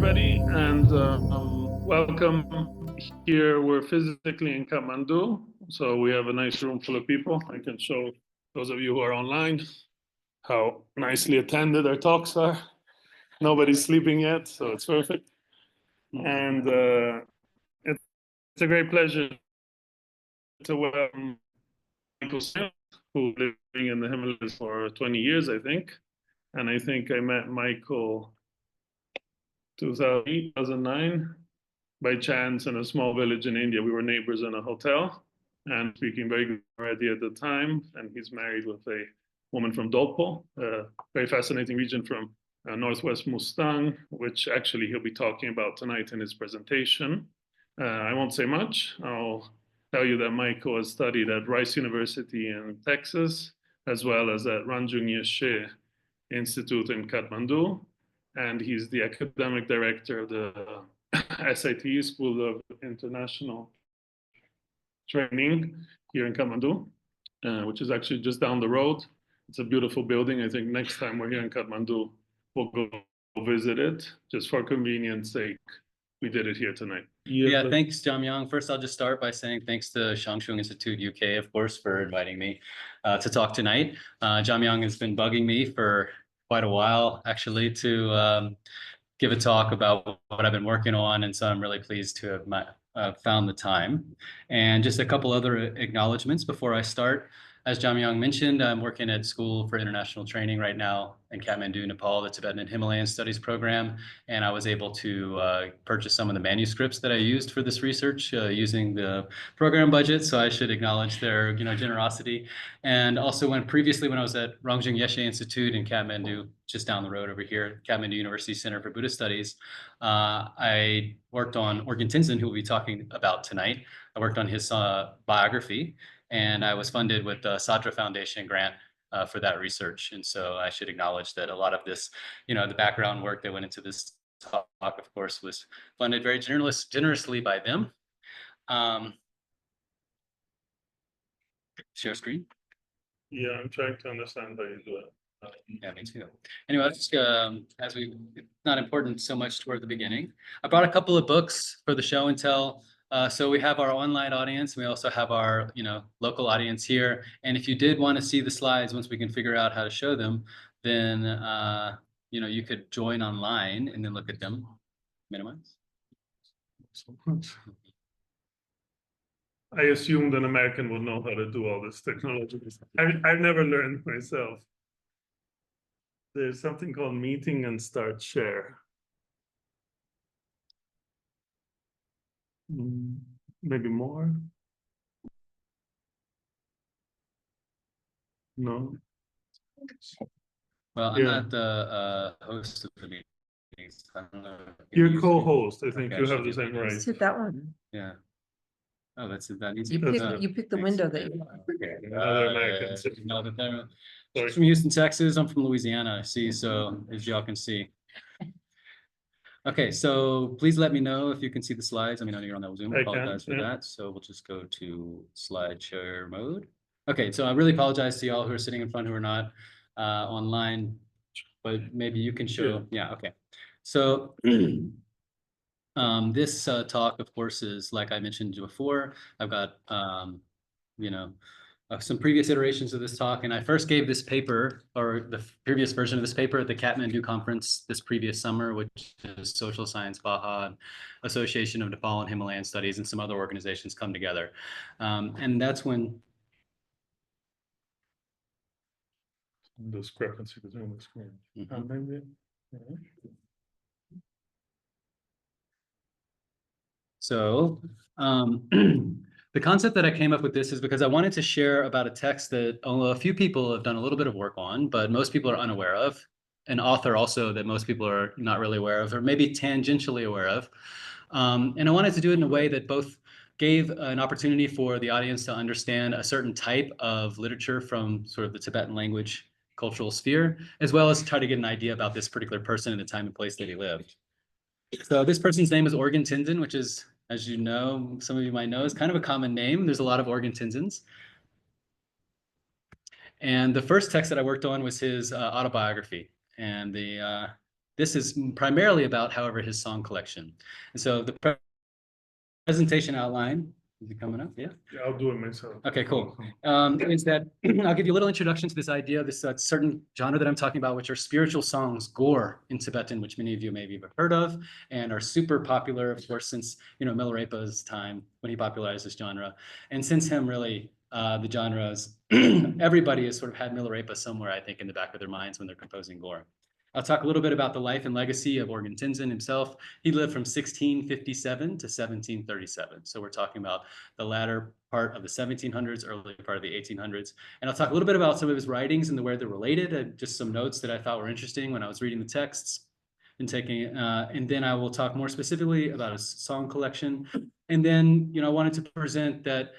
everybody, and welcome. Here we're physically in Kathmandu, so we have a nice room full of people. I can show those of you who are online how nicely attended our talks are. Nobody's sleeping yet, so it's perfect. And it's a great pleasure to welcome Michael Smith, who's living in the Himalayas for 20 years, I think. And I think I met Michael 2009 by chance in a small village in India. We were neighbors in a hotel and speaking very good already at the time. And he's married with a woman from Dolpo, a very fascinating region from Northwest Mustang, which actually he'll be talking about tonight in his presentation. I won't say much. I'll tell you that Michael has studied at Rice University in Texas, as well as at Ranjung Yeshe Institute in Kathmandu. And he's the academic director of the SIT, School of International Training here in Kathmandu, which is actually just down the road. It's a beautiful building. I think next time we're here in Kathmandu, we'll go visit it. Just for convenience sake, we did it here tonight. Yeah, thanks, Jamyang. First, I'll just start by saying thanks to Shangshung Institute UK, of course, for inviting me to talk tonight. Jamyang has been bugging me for quite a while, actually, to give a talk about what I've been working on. And so I'm really pleased to have found the time. And just a couple other acknowledgements before I start. As Jamyang mentioned, I'm working at School for International Training right now in Kathmandu, Nepal, the Tibetan and Himalayan Studies program. And I was able to purchase some of the manuscripts that I used for this research using the program budget. So I should acknowledge their generosity. And also when I was at Rangjung Yeshe Institute in Kathmandu, just down the road over here, Kathmandu University Center for Buddhist Studies, I worked on Orgyan Tenzin, who we'll be talking about tonight. I worked on his biography. And I was funded with the Sadra Foundation grant for that research. And so I should acknowledge that a lot of this, the background work that went into this talk, of course, was funded very generously by them. Share screen? Yeah, I'm trying to understand how you do it. Yeah, me too. Anyway, let's just, it's not important so much toward the beginning. I brought a couple of books for the show and tell. So we have our online audience. We also have our, local audience here. And if you did want to see the slides, once we can figure out how to show them, then, you could join online and then look at them. Minimize. I assumed an American would know how to do all this technology. I've never learned myself. There's something called meeting and start share. Maybe more? No. Well, I'm not the host of the meetings. I don't know. You're co-host. I think you have the same right. Hit that one. Yeah. Oh, that needs You pick the window that you want. Okay. Another American. She's from Houston, Texas. I'm from Louisiana. See, so as y'all can see. Okay, so please let me know if you can see the slides. I mean, I know you're on that Zoom. I apologize for that. So we'll just go to slide share mode. Okay, so I really apologize to y'all who are sitting in front who are not online, but maybe you can show. Yeah, okay. So this talk, of course, is like I mentioned before. I've got, some previous iterations of this talk, and I first gave this paper, or the previous version of this paper, at the Kathmandu conference this previous summer, which is Social Science Baha, Association of Nepal and Himalayan Studies, and some other organizations come together. And that's when discrepancy between the screen. Maybe. So the concept that I came up with this is because I wanted to share about a text that a few people have done a little bit of work on, but most people are unaware of. An author also that most people are not really aware of, or maybe tangentially aware of. And I wanted to do it in a way that both gave an opportunity for the audience to understand a certain type of literature from sort of the Tibetan language cultural sphere, as well as try to get an idea about this particular person and the time and place that he lived. So this person's name is Orgyan Tenzin, which is, as you know, some of you might know, is kind of a common name. There's a lot of Orgyan Tenzins. And the first text that I worked on was his autobiography. And the this is primarily about, however, his song collection. And so the presentation outline, is it coming up? Yeah. Yeah, I'll do it myself. Okay, cool. Is that I'll give you a little introduction to this idea, this certain genre that I'm talking about, which are spiritual songs, gur in Tibetan, which many of you maybe have heard of and are super popular, of course, since, Milarepa's time when he popularized this genre. And since him, really, the genres, everybody has sort of had Milarepa somewhere, I think, in the back of their minds when they're composing gur. I'll talk a little bit about the life and legacy of Orgyan Tenzin himself. He lived from 1657 to 1737. So we're talking about the latter part of the 1700s, early part of the 1800s. And I'll talk a little bit about some of his writings and the way they're related, just some notes that I thought were interesting when I was reading the texts and taking, and then I will talk more specifically about his song collection. And then, I wanted to present that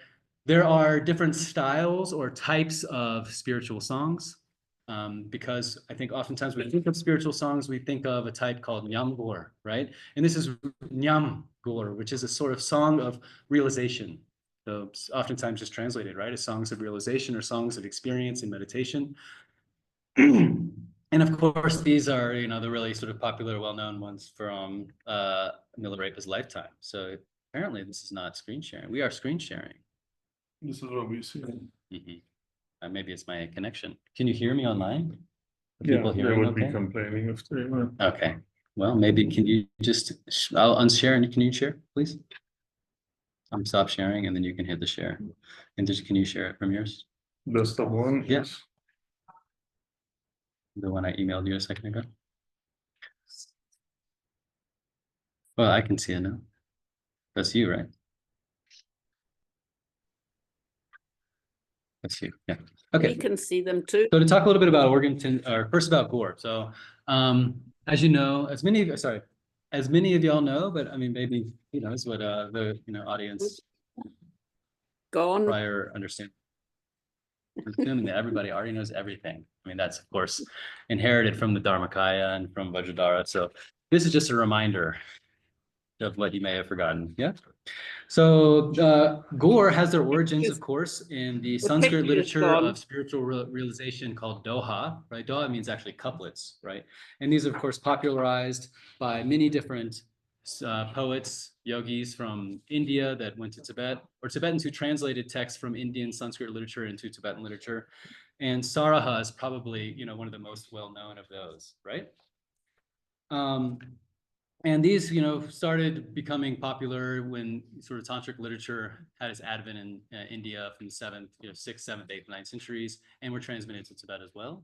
there are different styles or types of spiritual songs. Because I think oftentimes when we think of spiritual songs, we think of a type called mgur, right? And this is mgur, which is a sort of song of realization. So oftentimes just translated, right, as songs of realization or songs of experience and meditation. And of course, these are, the really sort of popular, well-known ones from Milarepa's lifetime. So apparently this is not screen sharing. We are screen sharing. This is what we see. Mm-hmm. Maybe it's my connection. Can you hear me online? Yeah, People they hearing would okay? be complaining if they were. Okay. Well, maybe can you just, I'll unshare and can you share, please? Stop sharing and then you can hit the share. And just, can you share it from yours? That's the one. Yes. The one I emailed you a second ago. Well, I can see it now. That's you, right? That's you. Yeah. Okay. We can see them too. So to talk a little bit about or first about gur. So as you know, as many of y'all know, but I mean, maybe who knows what the audience Gone. prior understand. I'm assuming that everybody already knows everything. I mean, that's of course inherited from the Dharmakaya and from Vajradhara. So this is just a reminder of what you may have forgotten. Yeah. So gur has their origins, of course, in the Sanskrit literature of spiritual realization called doha, right? Doha means actually couplets, right? And these are, of course, popularized by many different poets, yogis from India that went to Tibet, or Tibetans who translated texts from Indian Sanskrit literature into Tibetan literature. And Saraha is probably, one of the most well-known of those, right? And these, started becoming popular when sort of tantric literature had its advent in India from the 6th, 7th, 8th, 9th centuries, and were transmitted to Tibet as well.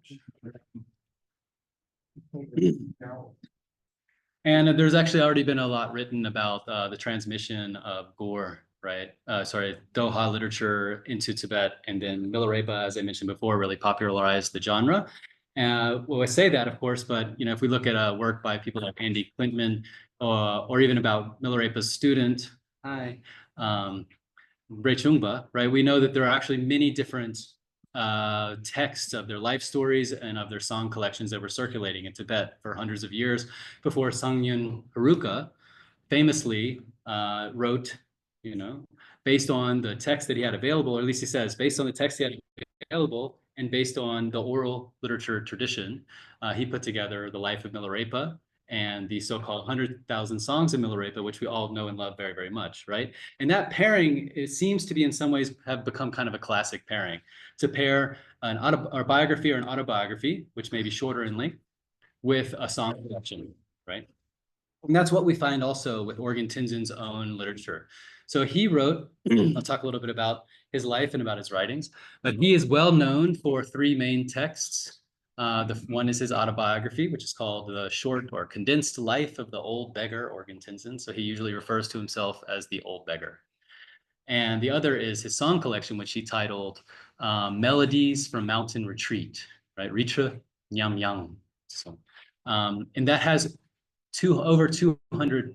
And there's actually already been a lot written about the transmission of gur, right? Doha literature into Tibet, and then Milarepa, as I mentioned before, really popularized the genre. Well, I say that, of course, but if we look at work by people like Andy Klintman, or even about Milarepa's student, Ray Chungpa, right? We know that there are actually many different texts of their life stories and of their song collections that were circulating in Tibet for hundreds of years before Sangyun Haruka famously wrote, based on the text that he had available, or at least he says, based on the text he had available, and based on the oral literature tradition, he put together the life of Milarepa and the so-called 100,000 songs of Milarepa, which we all know and love very, very much, right? And that pairing, it seems to be in some ways have become kind of a classic pairing, to pair an biography or an autobiography, which may be shorter in length, with a song collection, right? And that's what we find also with Orgyan Tenzin's own literature. So he wrote, I'll talk a little bit about his life and about his writings, but he is well known for three main texts. The one is his autobiography, which is called The Short or Condensed Life of the Old Beggar Orgyan Tenzin. So he usually refers to himself as the Old Beggar. And the other is his song collection, which he titled Melodies from Mountain Retreat, right? Ritra Nyam Yang. So, and that has over 200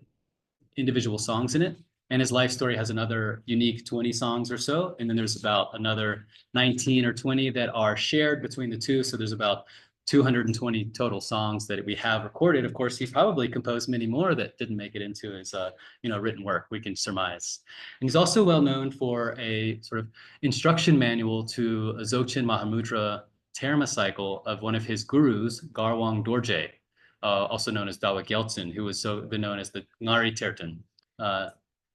individual songs in it. And his life story has another unique 20 songs or so. And then there's about another 19 or 20 that are shared between the two. So there's about 220 total songs that we have recorded. Of course, he probably composed many more that didn't make it into his written work, we can surmise. And he's also well known for a sort of instruction manual to a Dzogchen Mahamudra Terma cycle of one of his gurus, Garwang Dorje, also known as Dawa Gyaltsen, who was been known as the Ngari Terten,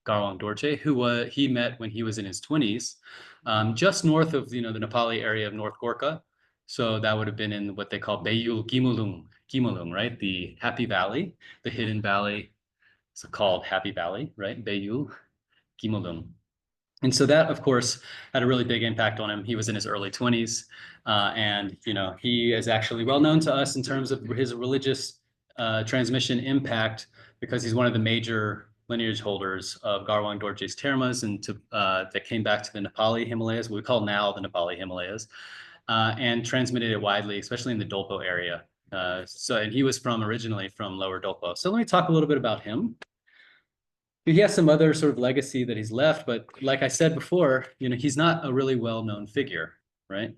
Garwang Dorje, who he met when he was in his 20s, just north of the Nepali area of North Gorkha. So that would have been in what they call Bayul Gimulung, right? The Happy Valley, the hidden valley. It's called Happy Valley, right? Bayul Gimulung. And so that, of course, had a really big impact on him. He was in his early 20s, and he is actually well known to us in terms of his religious transmission impact, because he's one of the major lineage holders of Garwang Dorje's termas, and that came back to the Nepali Himalayas, what we call now the Nepali Himalayas, and transmitted it widely, especially in the Dolpo area. And he was originally from Lower Dolpo. So let me talk a little bit about him. He has some other sort of legacy that he's left, but like I said before, he's not a really well-known figure, right?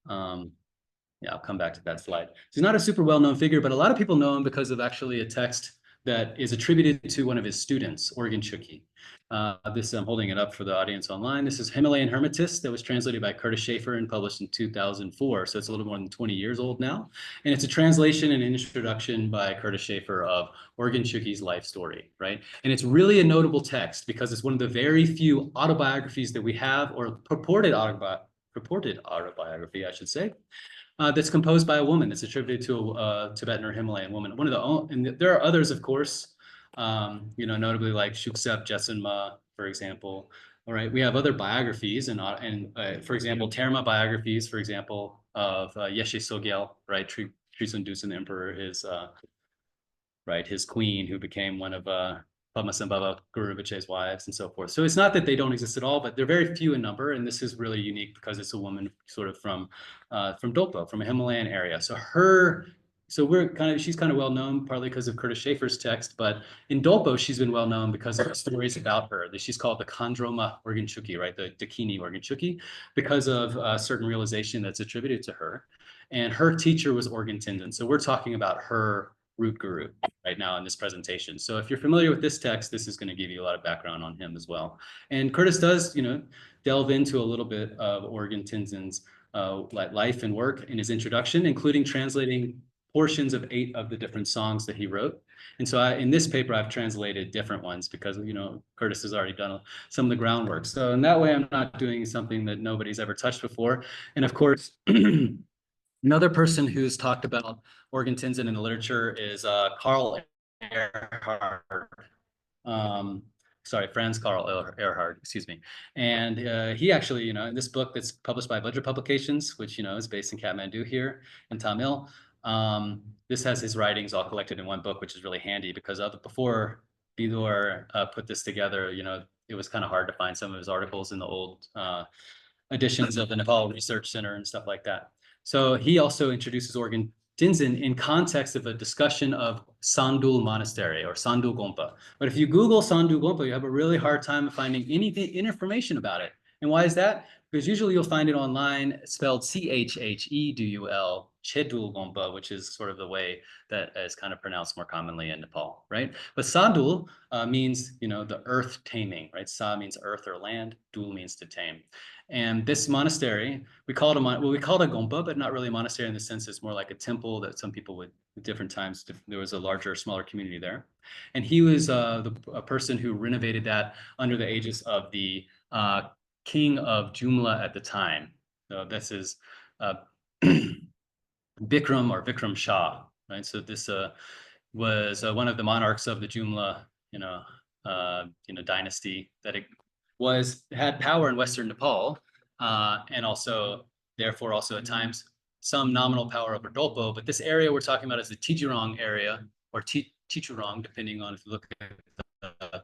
Yeah, I'll come back to that slide. He's not a super well-known figure, but a lot of people know him because of actually a text that is attributed to one of his students, Orgyan Tenzin. I'm holding it up for the audience online. This is Himalayan Hermetist that was translated by Curtis Schaefer and published in 2004. So it's a little more than 20 years old now. And it's a translation and an introduction by Curtis Schaefer of Orgyan Tenzin's life story, right? And it's really a notable text because it's one of the very few autobiographies that we have, or purported autobiography, I should say, that's composed by a woman. That's attributed to a Tibetan or Himalayan woman. And there are others, of course, notably like Shuksep Jetsunma, for example. All right, we have other biographies and for example, Terma biographies, for example, of Yeshe Sogyal, right, Trison Dusan Emperor, his queen, who became one of Padmasambhava Guru Rinpoche's wives, and so forth. So it's not that they don't exist at all, but they're very few in number, and this is really unique because it's a woman sort of from Dolpa, from a Himalayan area. So she's kind of well known partly because of Curtis Schaefer's text, but in Dolpo she's been well known because of stories about her. She's called the Kandroma Orgyan Tenzin, right, the Dakini Orgyan Tenzin, because of a certain realization that's attributed to her. And her teacher was Orgyan Tenzin. So we're talking about her root guru right now in this presentation. So if you're familiar with this text, this is going to give you a lot of background on him as well. And Curtis does, delve into a little bit of Orgyan Tenzin's life and work in his introduction, including translating portions of 8 of the different songs that he wrote. And so in this paper, I've translated different ones because, Curtis has already done some of the groundwork. So in that way, I'm not doing something that nobody's ever touched before. And of course, another person who's talked about Orgyan Tenzin in the literature is Karl Erhard. Franz Karl Erhard, excuse me. And he actually, in this book that's published by Vajra Publications, which, is based in Kathmandu here in Tamil, this has his writings all collected in one book, which is really handy because before Bidor put this together, it was kind of hard to find some of his articles in the old editions of the Nepal Research Center and stuff like that. So he also introduces Orgyan Tenzin in context of a discussion of Sandul Monastery or Sandul Gompa. But if you Google Sandul Gompa, you have a really hard time finding any information about it. And why is that? Because usually you'll find it online spelled Chhedul, Chedul Gompa, which is sort of the way that is kind of pronounced more commonly in Nepal, right? But Sandul means, the earth taming, right? Sa means earth or land, Dul means to tame. And this monastery, we call it a Gompa, but not really a monastery in the sense it's more like a temple that some people would, at different times, there was a larger, smaller community there. And he was a person who renovated that under the aegis of the king of Jumla at the time. So this is Bikram or Vikram Shah, right? So this was one of the monarchs of the Jumla, dynasty that had power in Western Nepal, and also, therefore, also at times some nominal power over Dolpo. But this area we're talking about is the Tijurong area, or Tichurong, depending on if you look at the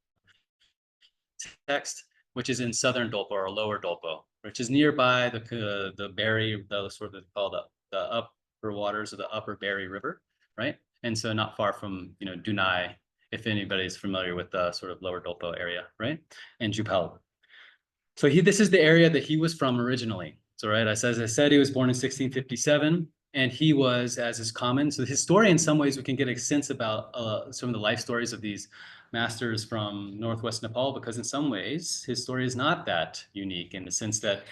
text, which is in southern Dolpo or lower Dolpo, which is nearby the Berry, the sort of called the upper waters of the upper Berry River, right? And so not far from Dunai, if anybody's familiar with the sort of lower Dolpo area, right? And Jupal. So this is the area that he was from originally. So right, as I said, he was born in 1657, and he was, as is common. So his story, in some ways, we can get a sense about some of the life stories of these masters from Northwest Nepal, because in some ways, his story is not that unique in the sense that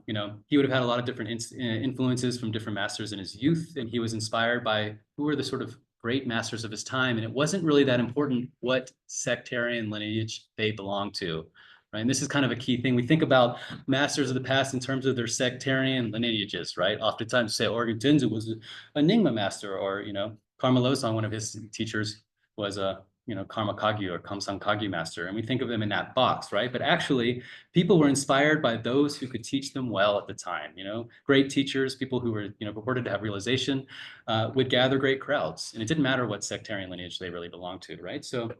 You know, he would have had a lot of different influences from different masters in his youth, and he was inspired by who were the sort of great masters of his time. And it wasn't really that important what sectarian lineage they belonged to. Right? And this is kind of a key thing. We think about masters of the past in terms of their sectarian lineages, right? Oftentimes say Orgyan Tenzin was a Nyingma master, or, you know, Karma Losang, one of his teachers, was a, you know, Karma Kagyu or Kamsang Kagyu master. And we think of them in that box, right? But actually, people were inspired by those who could teach them well at the time. You know, great teachers, people who were, you know, purported to have realization, would gather great crowds. And it didn't matter what sectarian lineage they really belonged to, right? So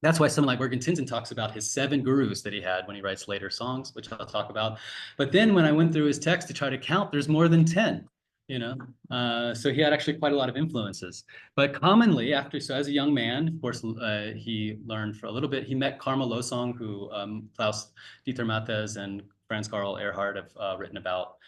that's why someone like Orgyan Tenzin talks about his 7 gurus that he had when he writes later songs, which I'll talk about. But then when I went through his text to try to count, there's more than 10, you know? So he had actually quite a lot of influences. But commonly so as a young man, of course, he learned for a little bit. He met Karma Losang, who Klaus Dieter Matthes and Franz Karl Erhard have written about,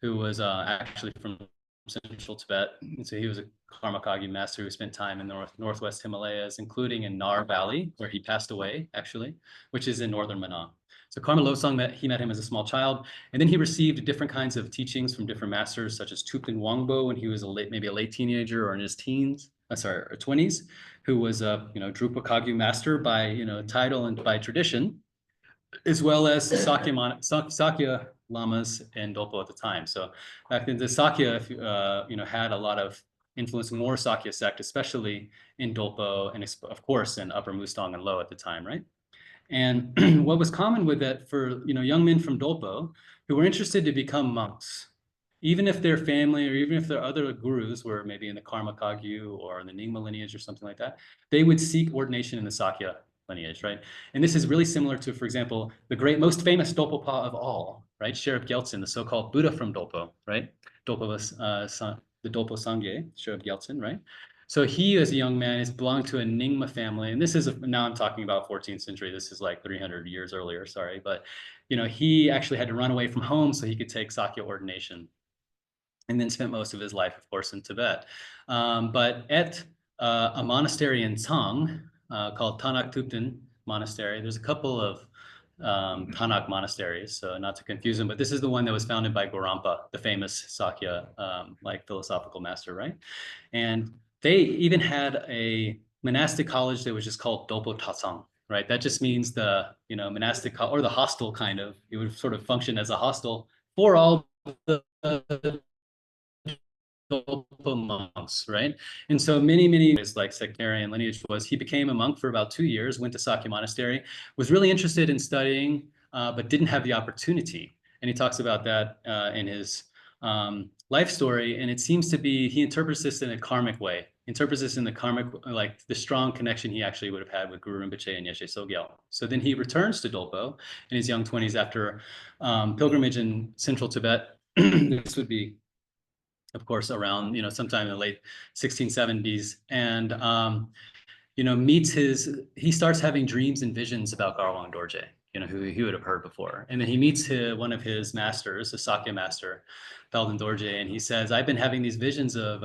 who was actually from central Tibet. And so he was a Karma Kagyu master who spent time in the northwest Himalayas, including in Nar Valley, where he passed away, actually, which is in northern Manah. So Karma Losang, he met him as a small child, and then he received different kinds of teachings from different masters, such as Tuplin Wangbo when he was maybe a late teenager or in his teens, or 20s, who was a, you know, Drupa Kagyu master by, you know, title and by tradition, as well as Sakya lamas and Dolpo at the time. So back then, the Sakya, you know, had a lot of influence, more Sakya sect, especially in Dolpo and of course in Upper Mustang and Low at the time, right? And what was common with that for, you know, young men from Dolpo who were interested to become monks, even if their family or even if their other gurus were maybe in the Karma Kagyu or in the Nyingma lineage or something like that, they would seek ordination in the Sakya lineage, right? And this is really similar to, for example, the most famous Dolpopa of all, right? Sherab Gyaltsen, the so-called Buddha from Dolpo, right? Dolpo was the Dolpo Sangye, Sherab Gyaltsen, right? So he, as a young man, is belonged to a Nyingma family, and this is now I'm talking about 14th century. This is like 300 years earlier, sorry, but you know, he actually had to run away from home so he could take Sakya ordination, and then spent most of his life, of course, in Tibet. But at a monastery in Tsang called Tanak Thupten Monastery, there's a couple of Tanak monasteries, so not to confuse them, but this is the one that was founded by Gorampa, the famous Sakya like philosophical master, right? And they even had a monastic college that was just called Dolpo Tatsang, right? That just means the, you know, monastic or the hostel kind of. It would sort of function as a hostel for all the Dolpo monks, right? And so many like sectarian lineage was, he became a monk for about 2 years, went to Sakya Monastery, was really interested in studying, but didn't have the opportunity. And he talks about that in his life story. And it seems to be, he interprets this in a karmic way, interprets this in the karmic, like the strong connection he actually would have had with Guru Rinpoche and Yeshe Sogyal. So then he returns to Dolpo in his young 20s after pilgrimage in central Tibet. This would be, of course, around, you know, sometime in the late 1670s, and you know, he starts having dreams and visions about Garwang Dorje, you know, who he would have heard before. And then he meets one of his masters, a Sakya master, Palden Dorje, and he says, I've been having these visions of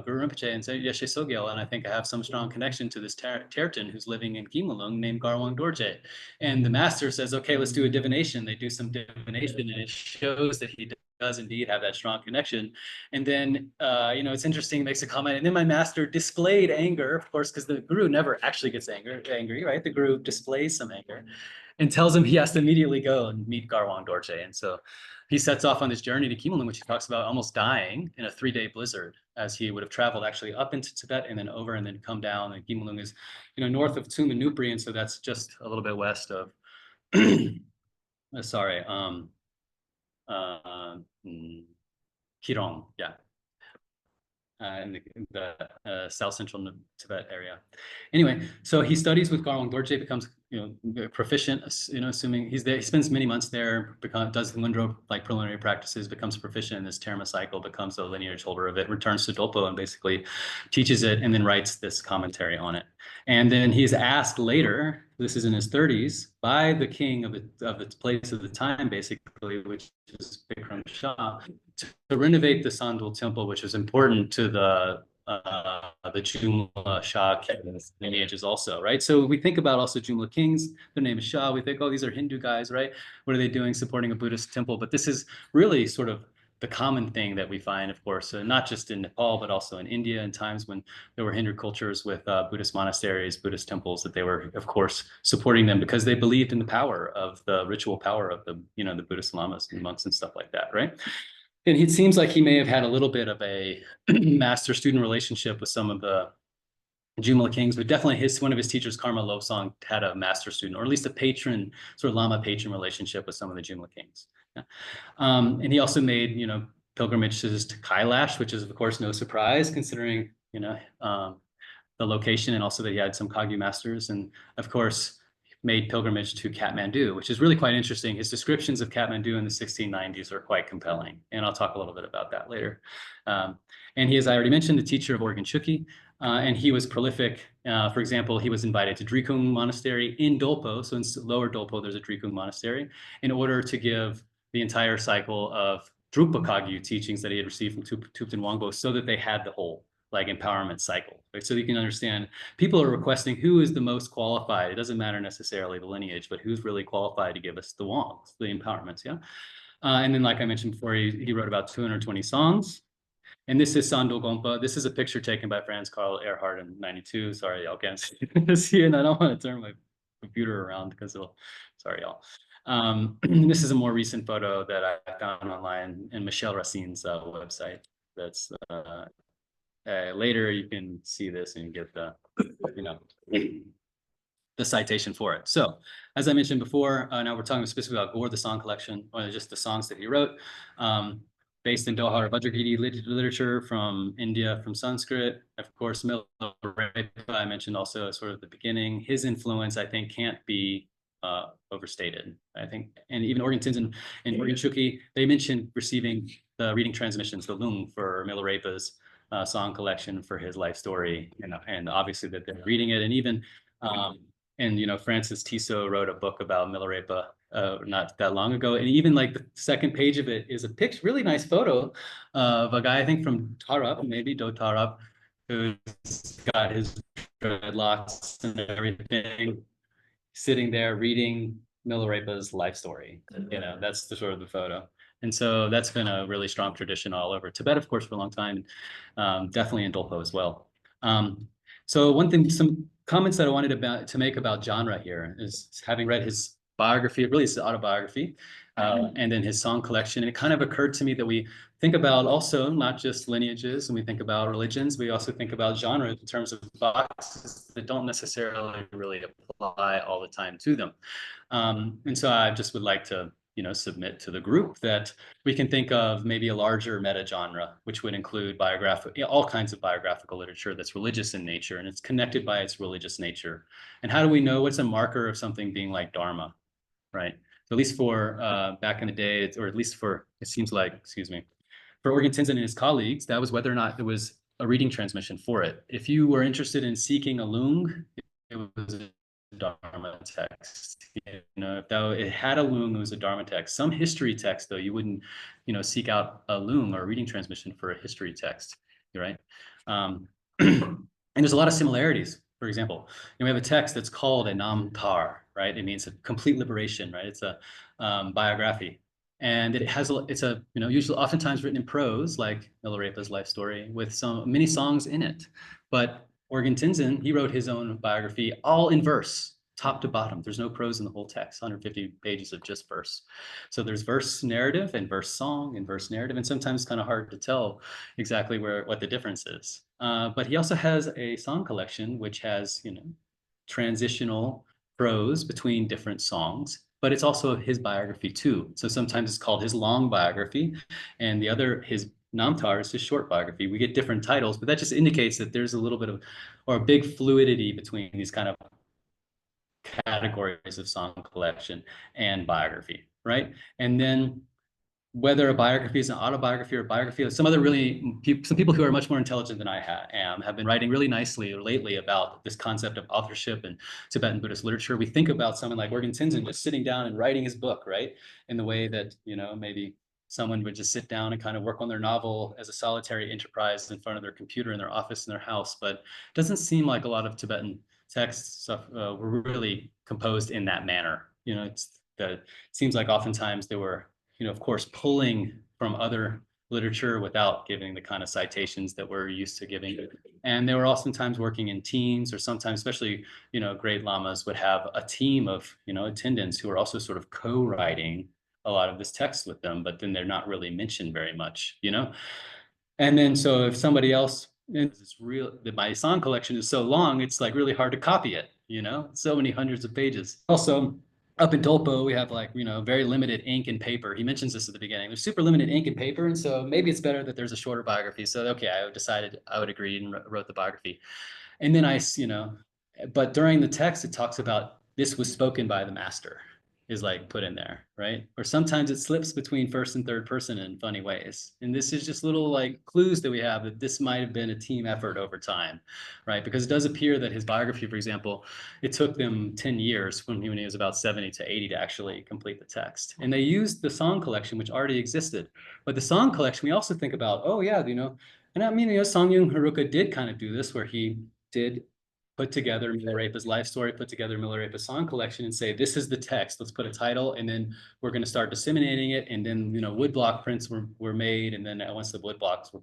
Guru Rinpoche and Yeshe Sogyal, and I think I have some strong connection to this Tertin who's living in Kimalung named Garwang Dorje. And the master says, okay, let's do a divination. They do some divination, and it shows that he does indeed have that strong connection. And then, you know, it's interesting, makes a comment, and then my master displayed anger, of course, because the guru never actually gets angry, right? The guru displays some anger and tells him he has to immediately go and meet Garwang Dorje. And so he sets off on this journey to Kimalung, which he talks about almost dying in a 3-day blizzard, as he would have traveled actually up into Tibet and then over and then come down. And Kimalung is, you know, north of Tumanupri, and so that's just a little bit west of, sorry, Kirong, yeah, in the south central Tibet area. Anyway, so he studies with Garwang Dorje, becomes, you know, proficient, you know, assuming he's there. He spends many months there, does the Lundro like preliminary practices, becomes proficient in this Terma cycle, becomes a lineage holder of it, returns to Dolpo and basically teaches it, and then writes this commentary on it. And then he's asked later, this is in his 30s, by the king of the place of the time, basically, which is Bikram Shah, to renovate the Sandul temple, which is important to the the Jumla Shah kings lineages also, right? So we think about also Jumla kings, their name is Shah, we think, oh, these are Hindu guys, right? What are they doing supporting a Buddhist temple? But this is really sort of the common thing that we find, of course, not just in Nepal, but also in India in times when there were Hindu cultures with Buddhist monasteries, Buddhist temples, that they were, of course, supporting them because they believed in the power of the ritual power of the, the Buddhist lamas and monks and stuff like that, right? And it seems like he may have had a little bit of a master-student relationship with some of the Jumla kings, but definitely one of his teachers, Karma Losang, had a master-student, or at least a patron, sort of lama-patron relationship with some of the Jumla kings. Yeah. And he also made, pilgrimages to Kailash, which is, of course, no surprise considering, the location, and also that he had some Kagyu masters, and of course, made pilgrimage to Kathmandu, which is really quite interesting. His descriptions of Kathmandu in the 1690s are quite compelling, and I'll talk a little bit about that later. And he, as I already mentioned, the teacher of Orgyan Chukyi, and he was prolific. For example, he was invited to Drikung Monastery in Dolpo, so in lower Dolpo, there's a Drikung Monastery, in order to give the entire cycle of Drukpa Kagyu teachings that he had received from Thupten Wangbo, so that they had the whole empowerment cycle, right? So you can understand people are requesting who is the most qualified. It doesn't matter necessarily the lineage, but who's really qualified to give us the Wangs, the empowerments, yeah? And then, like I mentioned before, he wrote about 220 songs. And this is Sandal Gompa. This is a picture taken by Franz Karl Erhard in 92. Sorry, y'all can't see it. And I don't want to turn my computer around because it'll, sorry, y'all. This is a more recent photo that I found online in Michel Racine's website. That's later you can see this and get the, the citation for it. So, as I mentioned before, now we're talking specifically about Gaur, the song collection, or just the songs that he wrote, based in Doha or Vajragiri literature from India, from Sanskrit. Of course, Milarepa, I mentioned also as sort of the beginning. His influence, I think, can't be overstated, I think. And even Orgyan Tenzin and Orgyan Chukyi, they mentioned receiving the reading transmissions, the lung, for Milarepa's song collection for his life story, and obviously that they're reading it. And even, Francis Tissot wrote a book about Milarepa not that long ago. And even like the second page of it is a picture, really nice photo of a guy, I think from Tarap, maybe Do Tarap, who's got his dreadlocks and everything, sitting there reading Milarepa's life story. That's the sort of the photo. And so that's been a really strong tradition all over Tibet, of course, for a long time, definitely in Dolpo as well. So one thing, some comments that I wanted to make about genre here is, having read his biography, really his autobiography, and then his song collection, and it kind of occurred to me that we think about also not just lineages, and we think about religions, we also think about genres in terms of boxes that don't necessarily really apply all the time to them. And so I just would like to submit to the group that we can think of maybe a larger meta genre, which would include all kinds of biographical literature that's religious in nature, and it's connected by its religious nature. And how do we know what's a marker of something being like Dharma, right? At least for back in the day, or at least for, it seems like, for Orgyan Tenzin and his colleagues, that was whether or not there was a reading transmission for it. If you were interested in seeking a lung, it was a Dharma text. If it had a lung, it was a Dharma text. Some history text, though, you wouldn't, seek out a lung or a reading transmission for a history text, right? And there's a lot of similarities. For example, we have a text that's called a namtar, right? It means a complete liberation, right? It's a biography, and it's usually oftentimes written in prose, like Milarepa's life story, with many songs in it. But Orgyan Tenzin, he wrote his own biography all in verse, top to bottom. There's no prose in the whole text, 150 pages of just verse. So there's verse narrative and verse song and verse narrative, and sometimes it's kind of hard to tell exactly what the difference is. But he also has a song collection, which has, transitional prose between different songs, but it's also his biography too. So sometimes it's called his long biography, and his Namtar is his short biography. We get different titles, but that just indicates that there's a little bit of, or a big fluidity between these kind of categories of song collection and biography, right? And then whether a biography is an autobiography or a biography, some people who are much more intelligent than I am have been writing really nicely lately about this concept of authorship in Tibetan Buddhist literature. We think about someone like Orgyan Tenzin just sitting down and writing his book, right? In the way that, maybe someone would just sit down and kind of work on their novel as a solitary enterprise in front of their computer in their office in their house. But it doesn't seem like a lot of Tibetan texts stuff were really composed in that manner. You know, it seems like oftentimes they were, you know, of course, pulling from other literature without giving the kind of citations that we're used to giving. And they were oftentimes working in teams, or sometimes, especially, you know, great lamas would have a team of, you know, attendants who are also sort of co-writing a lot of this text with them, but then they're not really mentioned very much, you know? And then, so if somebody else, it's real, my song collection is so long, it's like really hard to copy it, you know? So many hundreds of pages. Also, up in Dolpo, we have like, you know, very limited ink and paper. He mentions this at the beginning. There's super limited ink and paper. And so maybe it's better that there's a shorter biography. So, okay, I decided I would agree and wrote the biography. And then you know, but during the text, it talks about this was spoken by the master, is like put in there, right? Or sometimes it slips between first and third person in funny ways. And this is just little like clues that we have that this might have been a team effort over time, right? Because it does appear that his biography, for example, it took them 10 years when he was about 70 to 80 to actually complete the text. And they used the song collection, which already existed. But the song collection, we also think about, oh yeah, you know, and I mean, you know, Songyung Haruka did kind of do this, where he did put together Milarepa's life story, put together Milarepa's song collection, and say, this is the text, let's put a title, and then we're going to start disseminating it. And then, you know, woodblock prints were made. And then once the woodblocks were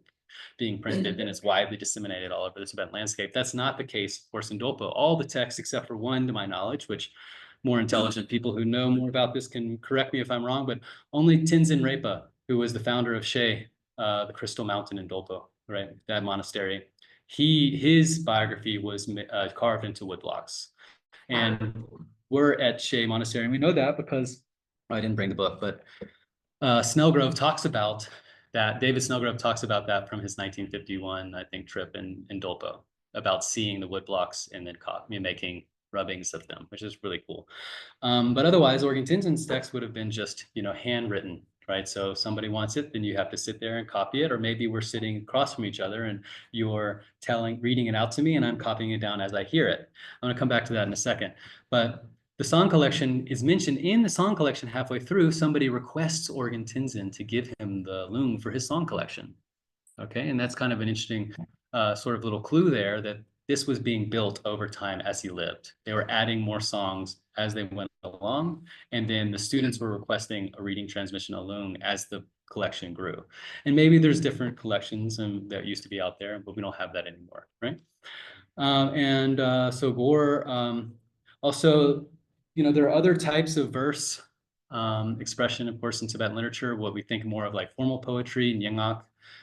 being printed, then it's widely disseminated all over the Tibetan landscape. That's not the case, of course, in Dolpo. All the texts, except for one, to my knowledge, which more intelligent people who know more about this can correct me if I'm wrong, but only Tenzin Repa, who was the founder of She, the Crystal Mountain in Dolpo, right, that monastery, his biography was carved into woodblocks. And we're at She Monastery, and we know that because I didn't bring the book, but Snellgrove talks about that. David Snellgrove talks about that from his 1951, I think, trip in Dolpo, about seeing the woodblocks and then making rubbings of them, which is really cool. But otherwise, Orgyan Tenzin's text would have been just, you know, handwritten, right? So if somebody wants it, then you have to sit there and copy it, or maybe we're sitting across from each other and you're reading it out to me and I'm copying it down as I hear it. I'm gonna come back to that in a second. But the song collection is mentioned in the song collection halfway through. Somebody requests Orgyan Tenzin to give him the lung for his song collection. Okay, and that's kind of an interesting sort of little clue there, that this was being built over time as he lived. They were adding more songs as they went along, and then the students were requesting a reading transmission alone as the collection grew. And maybe there's different collections that used to be out there, but we don't have that anymore, right? So Gore, also, you know, there are other types of verse expression, of course, in Tibetan literature, what we think more of like formal poetry, nyingak,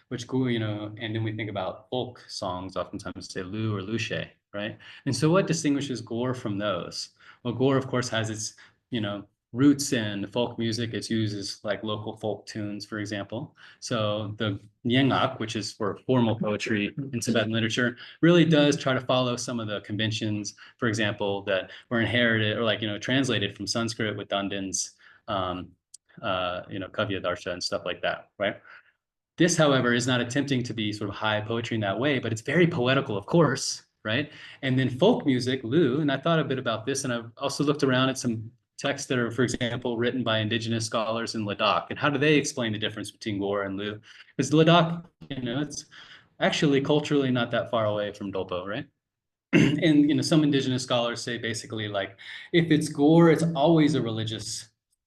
which, you know, and then we think about folk songs, oftentimes say lu or lushe, right? And so what distinguishes Gore from those? Well, Gore, of course, has its, you know, roots in folk music. It's used as like local folk tunes, for example. So the nyingak, which is for formal poetry in Tibetan literature, really does try to follow some of the conventions, for example, that were inherited or like, you know, translated from Sanskrit with Dandin's, you know, Kavya Darsha and stuff like that, right? This, however, is not attempting to be sort of high poetry in that way, but it's very poetical, of course, right? And then folk music, Lu, and I thought a bit about this, and I've also looked around at some texts that are, for example, written by indigenous scholars in Ladakh, and how do they explain the difference between Gore and Lu? Because Ladakh, you know, it's actually culturally not that far away from Dolpo, right? And, you know, some indigenous scholars say basically like, if it's Gore, it's always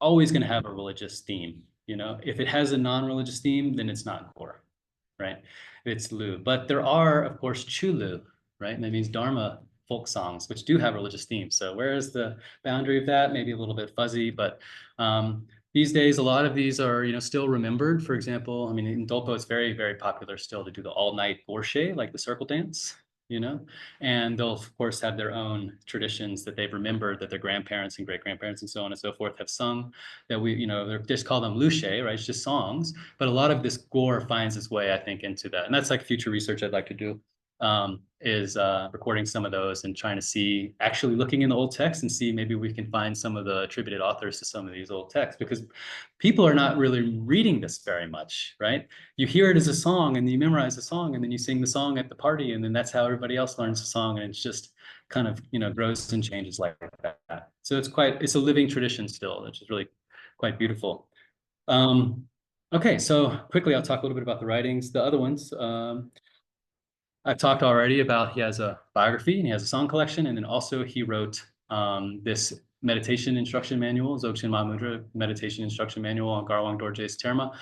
always going to have a religious theme. You know, if it has a non-religious theme, then it's not Gore, right? It's Lu. But there are, of course, Chulu, right? And that means Dharma folk songs, which do have religious themes. So where is the boundary of that? Maybe a little bit fuzzy, but these days, a lot of these are, you know, still remembered. For example, I mean, in Dolpo, it's very, very popular still to do the all-night borsche, like the circle dance, you know, and they'll of course have their own traditions that they've remembered, that their grandparents and great-grandparents and so on and so forth have sung, that we, you know, they're just call them lushe, right? It's just songs, but a lot of this Gore finds its way, I think, into that. And that's like future research I'd like to do, is recording some of those and trying to see, actually looking in the old text and see maybe we can find some of the attributed authors to some of these old texts, because people are not really reading this very much, right? You hear it as a song and you memorize the song and then you sing the song at the party, and then that's how everybody else learns the song, and it's just kind of, you know, grows and changes like that. So it's a living tradition still, which is really quite beautiful. Okay, so quickly, I'll talk a little bit about the writings. The other ones, I've talked already about. He has a biography and he has a song collection, and then also he wrote this meditation instruction manual, Dzogchen Ma Mudra meditation instruction manual on Garwang Dorje's Terma,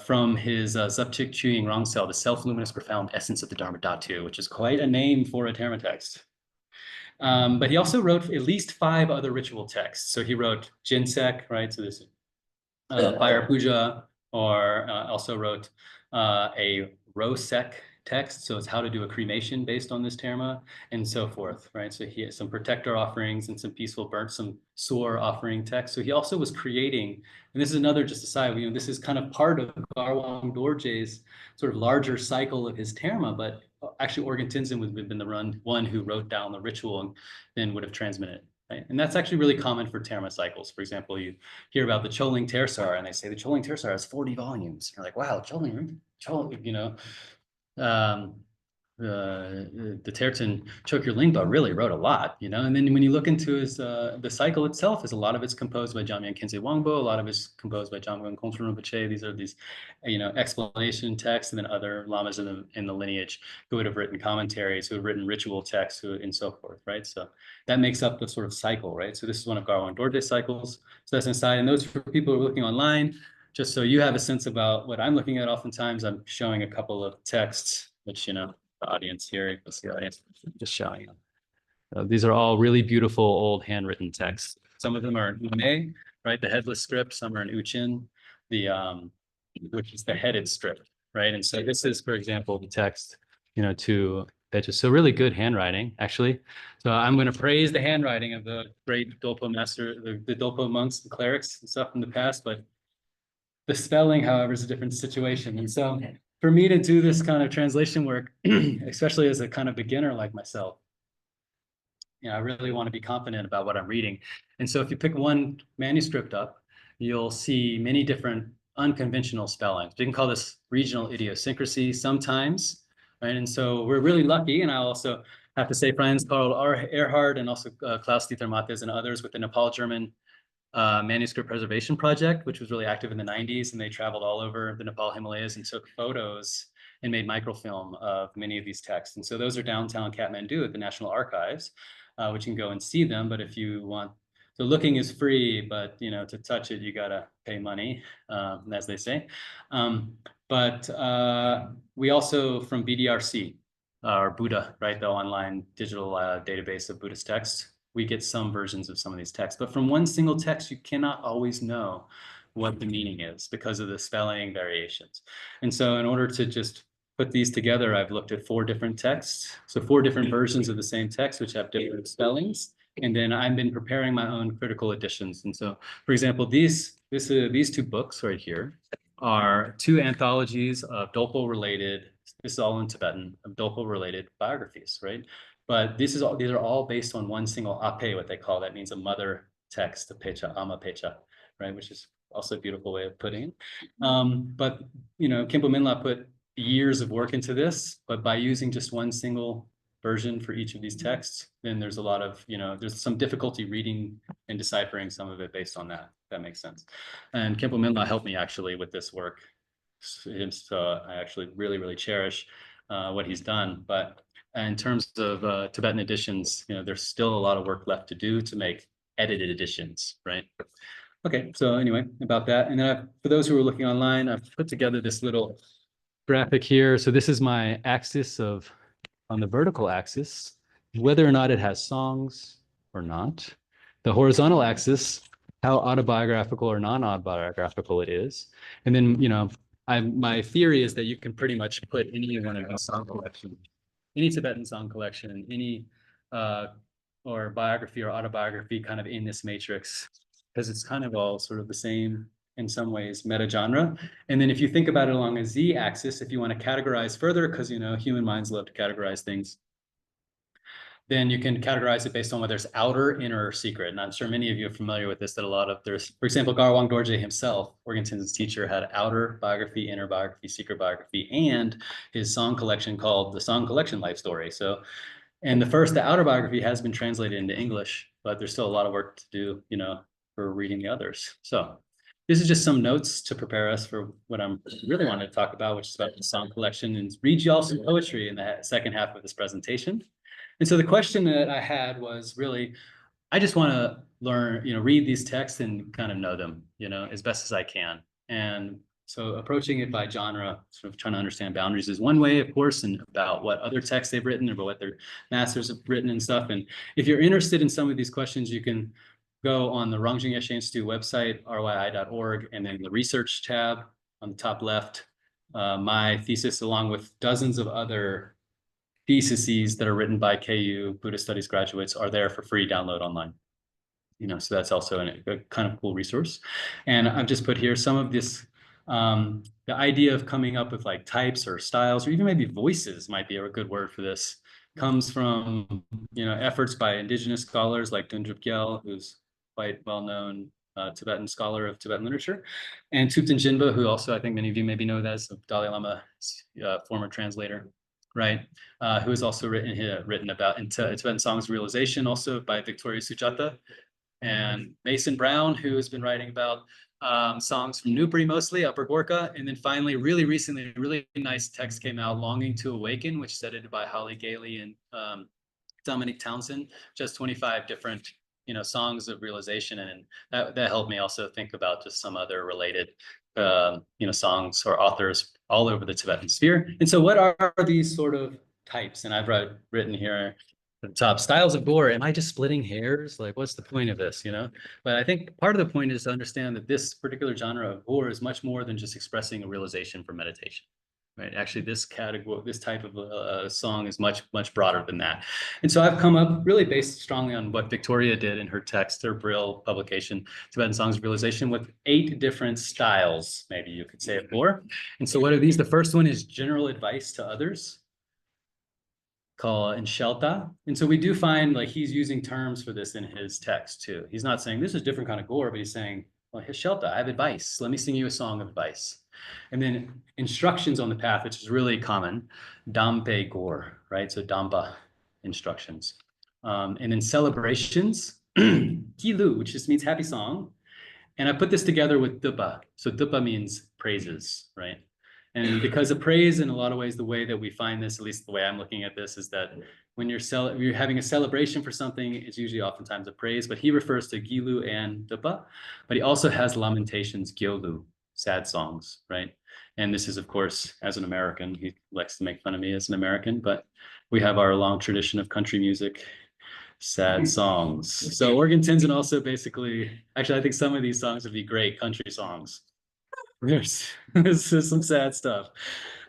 from his Zupchik Chuying Rongsel, the self-luminous profound essence of the Dharma Dhatu, which is quite a name for a Terma text. But he also wrote at least 5 other ritual texts. So he wrote Jinsek, right? So this fire puja, or also wrote a Rosek text. So it's how to do a cremation based on this terma and so forth, right? So he has some protector offerings and some peaceful burnt, some sore offering text. So he also was creating, and this is another just aside, you know, this is kind of part of Garwang Dorje's sort of larger cycle of his terma, but actually Orgyan Tenzin would have been the one who wrote down the ritual and then would have transmitted it. Right? And that's actually really common for terma cycles. For example, you hear about the Choling Tersar, and they say the Choling Tersar has 40 volumes. You're like, wow, Choling, you know, the Terten Chokyer Lingpa really wrote a lot, you know. And then when you look into his the cycle itself, is a lot of it's composed by Jamyang Khyentse Wangpo, a lot of it's composed by Jamgon Kongtrul Rinpoche. These are these, you know, explanation texts, and then other lamas in the lineage who would have written commentaries, who have written ritual texts, and so forth, right? So that makes up the sort of cycle, right? So this is one of Garwang Dorje's cycles. So that's inside, and those for people who are looking online, just so you have a sense about what I'm looking at. Oftentimes, I'm showing a couple of texts, which, you know, the audience here, you can see the audience, just showing them. These are all really beautiful old handwritten texts. Some of them are in Ume, right? The headless script. Some are in Uchin, which is the headed script, right? And so this is, for example, the text, you know, to Pecha. So really good handwriting, actually. So I'm going to praise the handwriting of the great Dolpo master, the Dolpo monks and clerics and stuff from the past, but the spelling, however, is a different situation. And so for me to do this kind of translation work, especially as a kind of beginner like myself, you know, I really want to be confident about what I'm reading. And so if you pick one manuscript up, you'll see many different unconventional spellings. We can call this regional idiosyncrasy sometimes, right? And so we're really lucky. And I also have to say, Franz Karl Erhard and also Klaus-Dieter Mattes and others with the Nepal-German manuscript preservation project, which was really active in the 90s, and they traveled all over the Nepal Himalayas and took photos and made microfilm of many of these texts. And so those are downtown Kathmandu at the National Archives, which you can go and see them. But if you want, so looking is free, but, you know, to touch it, you gotta pay money, as they say. But we also, from BDRC, or Buddha, right, the online digital database of Buddhist texts, we get some versions of some of these texts. But from one single text, you cannot always know what the meaning is because of the spelling variations. And so in order to just put these together, I've looked at 4 different texts. So 4 different versions of the same text, which have different spellings. And then I've been preparing my own critical editions. And so, for example, these 2 books right here are 2 anthologies of Dolpo-related, this is all in Tibetan, of Dolpo-related biographies, right? But these are all based on one single ape, what they call, that means a mother text, a pecha, ama pecha, right? Which is also a beautiful way of putting it. But, you know, Khenpo Minla put years of work into this, but by using just one single version for each of these texts, then there's a lot of, you know, there's some difficulty reading and deciphering some of it based on that. If that makes sense. And Khenpo Minla helped me actually with this work. So I actually really, really cherish what he's done. But in terms of Tibetan editions, you know, there's still a lot of work left to do to make edited editions, right? Okay, so anyway, about that. And then for those who are looking online, I've put together this little graphic here. So this is my axis on the vertical axis, whether or not it has songs or not. The horizontal axis, how autobiographical or non-autobiographical it is. And then, you know, my theory is that you can pretty much put any one of these song collections, any Tibetan song collection, any or biography or autobiography kind of in this matrix, because it's kind of all sort of the same in some ways meta genre. And then if you think about it along a z-axis, if you want to categorize further, because, you know, human minds love to categorize things, then you can categorize it based on whether it's outer, inner, or secret. And I'm sure many of you are familiar with this, that a lot of there's, for example, Garwang Dorje himself, Orgyan Tenzin's teacher, had outer biography, inner biography, secret biography, and his song collection called the Song Collection Life Story. So, and the outer biography has been translated into English, but there's still a lot of work to do, you know, for reading the others. So this is just some notes to prepare us for what I'm really wanting to talk about, which is about the song collection, and read you all some poetry in the second half of this presentation. And so the question that I had was really, I just want to learn, read these texts and kind of know them, as best as I can. And so approaching it by genre, sort of trying to understand boundaries is one way, of course, and about what other texts they've written or about what their masters have written and stuff. And if you're interested in some of these questions, you can go on the Rangjian Geshe Institute website, ryi.org, and then the research tab on the top left, my thesis, along with dozens of other theses that are written by KU Buddhist Studies graduates, are there for free download online. So that's also a kind of cool resource. And I've just put here some of this, the idea of coming up with like types or styles, or even maybe voices might be a good word for this, comes from, efforts by indigenous scholars like Dundrup Gyal, who's quite well-known Tibetan scholar of Tibetan literature, and Thupten Jinpa, who also, I think many of you maybe know that as Dalai Lama's former translator, right? Who has also written about Tibetan songs realization, also by Victoria Sujata, and Mason Brown, who has been writing about songs from Nupri, mostly Upper Gorkha. And then finally, really recently, a really nice text came out, Longing to Awaken, which is edited by Holly Gailey and Dominic Townsend, just 25 different songs of realization. And that helped me also think about just some other related songs or authors all over the Tibetan sphere. And so what are these sort of types? And I've written here at the top, styles of gore. Am I just splitting hairs? Like, what's the point of this, But I think part of the point is to understand that this particular genre of gore is much more than just expressing a realization for meditation. Right. Actually, this category, this type of song is much, much broader than that. And so I've come up really based strongly on what Victoria did in her text, her Brill publication, Tibetan Songs of Realization, with 8 different styles, maybe you could say it more. And so what are these? The first one is general advice to others, called Inshelta. And so we do find like he's using terms for this in his text too. He's not saying this is a different kind of gore, but he's saying, well, Hishelta, I have advice. Let me sing you a song of advice. And then instructions on the path, which is really common, Dampe Gore, right? So Dampa instructions. And then celebrations, Kilu, which just means happy song. And I put this together with Dupa. So Dupa means praises, right? And because of praise, in a lot of ways, the way that we find this, at least the way I'm looking at this, is that when you're having a celebration for something, it's usually oftentimes a praise, but he refers to Gilu and Dupa, but he also has lamentations, Gyolu, sad songs, right? And this is, of course, as an American, he likes to make fun of me as an American, but we have our long tradition of country music, sad songs. So Orgyan Tenzin also basically, actually, I think some of these songs would be great country songs. There's some sad stuff.